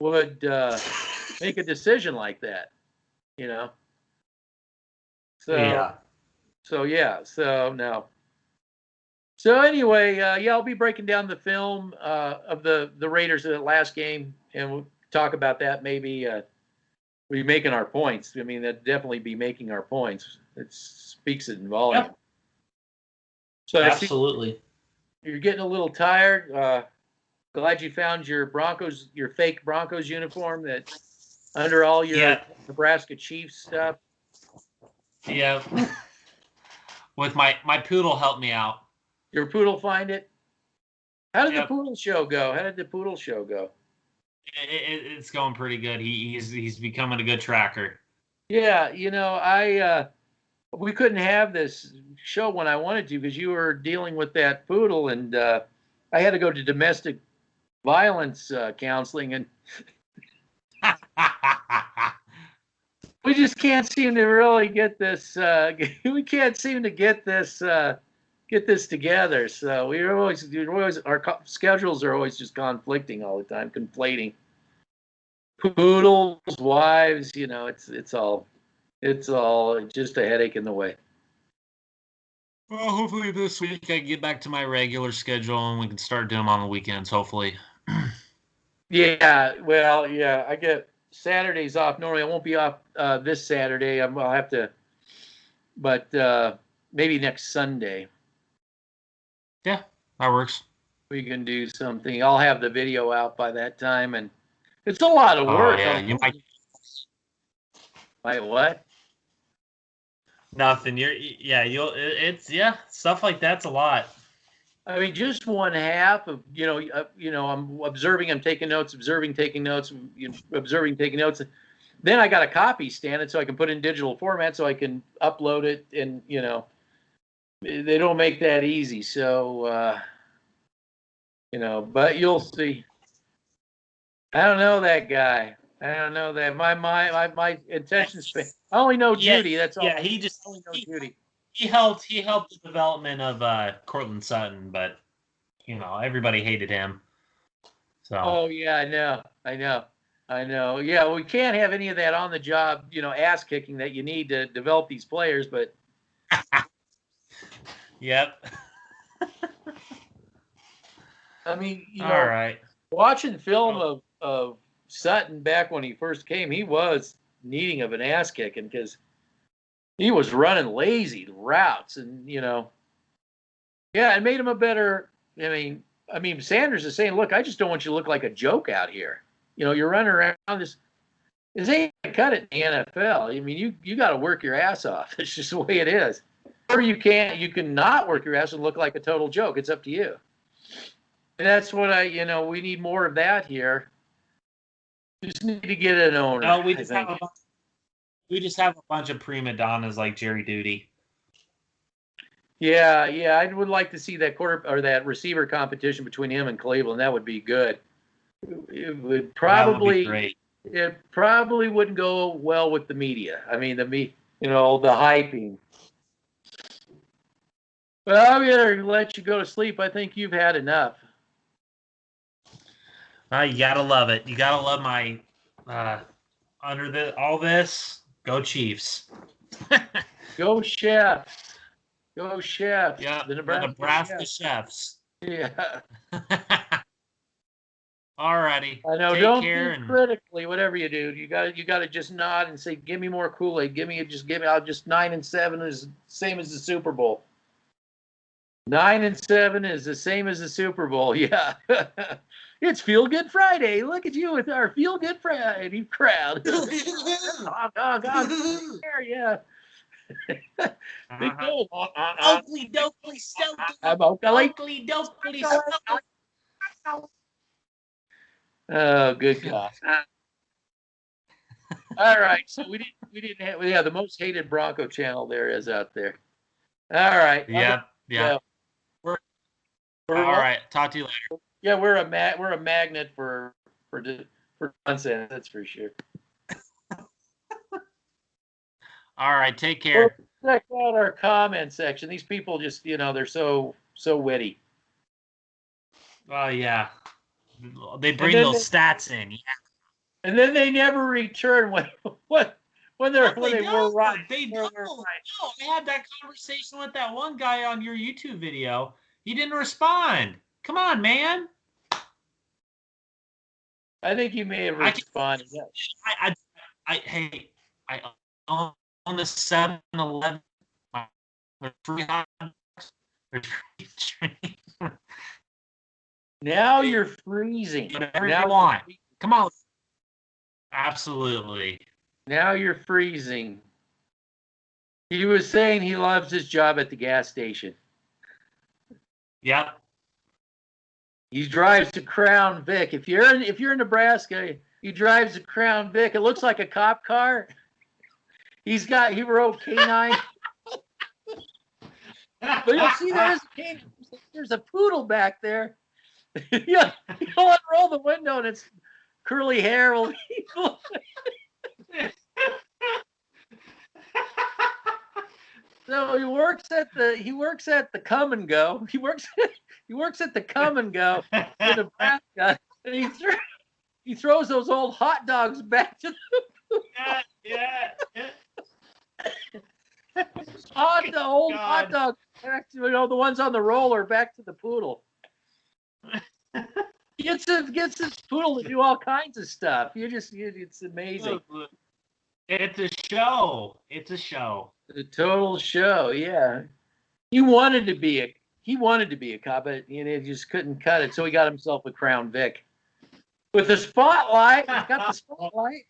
Speaker 1: would make a decision like that. You know. So no. So anyway, I'll be breaking down the film of the Raiders of the last game, and we'll talk about that. Maybe we'll be making our points. I mean, that'd definitely be making our points. It speaks it in volume.
Speaker 2: Yep.
Speaker 1: So
Speaker 2: absolutely.
Speaker 1: You're getting a little tired. Glad you found your fake Broncos uniform that under all your Nebraska Chiefs stuff.
Speaker 2: Yeah. With my poodle helped me out.
Speaker 1: Your poodle find it? How did the poodle show go?
Speaker 2: It's going pretty good. He's becoming a good tracker.
Speaker 1: Yeah, we couldn't have this show when I wanted to because you were dealing with that poodle, and I had to go to domestic violence counseling, and we just can't seem to really get this. We can't seem to get this together. So we're always our schedules are always just conflicting all the time, conflating. Poodles, wives, it's all just a headache in the way.
Speaker 2: Well, hopefully this week I can get back to my regular schedule and we can start doing them on the weekends, hopefully.
Speaker 1: Yeah, well, I get Saturdays off. Normally I won't be off this Saturday. I'll have to, but maybe next Sunday.
Speaker 2: Yeah, that works.
Speaker 1: We can do something. I'll have the video out by that time, and it's a lot of work.
Speaker 2: Oh, yeah, you might.
Speaker 1: Wait, what?
Speaker 2: Nothing. Stuff like that's a lot.
Speaker 1: I mean, just one half of I'm observing, I'm taking notes, observing, taking notes, observing, taking notes. Then I got a copy standard so I can put in digital format so I can upload it, and they don't make that easy. So but you'll see. I don't know that guy. I don't know that my attention span. I only know Juedy. That's all.
Speaker 2: Yeah,
Speaker 1: Juedy.
Speaker 2: He helped the development of Cortland Sutton, but everybody hated him. So.
Speaker 1: Oh yeah, I know. Yeah, well, we can't have any of that on the job, ass kicking that you need to develop these players. But.
Speaker 2: Yep.
Speaker 1: I mean,
Speaker 2: all right.
Speaker 1: Watching film of Sutton back when he first came, he was needing of an ass kicking because he was running lazy routes, and it made him a better. I mean, Sanders is saying, "Look, I just don't want you to look like a joke out here. You're running around this ain't gonna cut it in the NFL. I mean, you got to work your ass off. It's just the way it is. Or you can not work your ass and look like a total joke. It's up to you." And that's what we need more of that here. Just need to get an owner.
Speaker 2: No, we just have a bunch of prima donnas like Jerry Juedy.
Speaker 1: Yeah, I would like to see that receiver competition between him and Cleveland. That would be good. It would probably
Speaker 2: great.
Speaker 1: It probably wouldn't go well with the media. I mean, the hyping. Well, I'm gonna let you go to sleep. I think you've had enough.
Speaker 2: You gotta love it. You gotta love my all this. Go Chiefs.
Speaker 1: Go Chef. Go Chef.
Speaker 2: Yeah,
Speaker 1: the
Speaker 2: Nebraska
Speaker 1: Chefs.
Speaker 2: Chefs.
Speaker 1: Yeah.
Speaker 2: Alrighty.
Speaker 1: I know.
Speaker 2: Take
Speaker 1: Don't
Speaker 2: care
Speaker 1: think
Speaker 2: and
Speaker 1: critically. Whatever you do, you gotta just nod and say, "Give me more Kool-Aid. Give me. I'll just 9-7 is the same as the Super Bowl. 9-7 is the same as the Super Bowl. Yeah. It's Feel Good Friday. Look at you with our Feel Good Friday crowd. Yeah. Big goal.
Speaker 2: Oakley dokley stokely.
Speaker 1: I'm Oakley.
Speaker 2: Oakley dokley stokely.
Speaker 1: Oh, good God. All right. So we didn't have, yeah, the most hated Bronco channel there is out there. All right.
Speaker 2: Yep.
Speaker 1: Yeah.
Speaker 2: We're
Speaker 1: We're
Speaker 2: all
Speaker 1: what?
Speaker 2: right. Talk to you later.
Speaker 1: Yeah, we're a magnet for nonsense, that's for sure.
Speaker 2: All right. Take care.
Speaker 1: Check out our comment section. These people just, they're so witty.
Speaker 2: Oh yeah. They bring those stats in. Yeah.
Speaker 1: And then they never return when they were right.
Speaker 2: They don't. No, I had that conversation with that one guy on your YouTube video. He didn't respond. Come on, man.
Speaker 1: I think you may have responded.
Speaker 2: I on the 7-Eleven. Free hot dogs.
Speaker 1: Now you're freezing.
Speaker 2: Whatever you want. Come on. Absolutely.
Speaker 1: Now you're freezing. He was saying he loves his job at the gas station.
Speaker 2: Yep.
Speaker 1: He drives to Crown Vic. If you're in Nebraska, he drives a Crown Vic. It looks like a cop car. He wrote K9. But you'll see there's a poodle back there. Yeah, he'll unroll the window and it's curly hair. So he works at the Come and Go. He works at the Come and Go in Nebraska, and he throws those old hot dogs back to the
Speaker 2: yeah.
Speaker 1: hot dogs back to the ones on the roller back to the poodle. Gets this poodle to do all kinds of stuff. It's amazing.
Speaker 2: It's a show. It's a show.
Speaker 1: A total show, yeah. He wanted to be a cop, but he just couldn't cut it, so he got himself a Crown Vic with a spotlight. He's got the spotlight.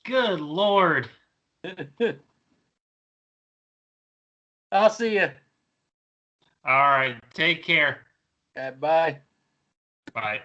Speaker 2: Good Lord.
Speaker 1: I'll see you.
Speaker 2: All right. Take care.
Speaker 1: Bye.
Speaker 2: Bye.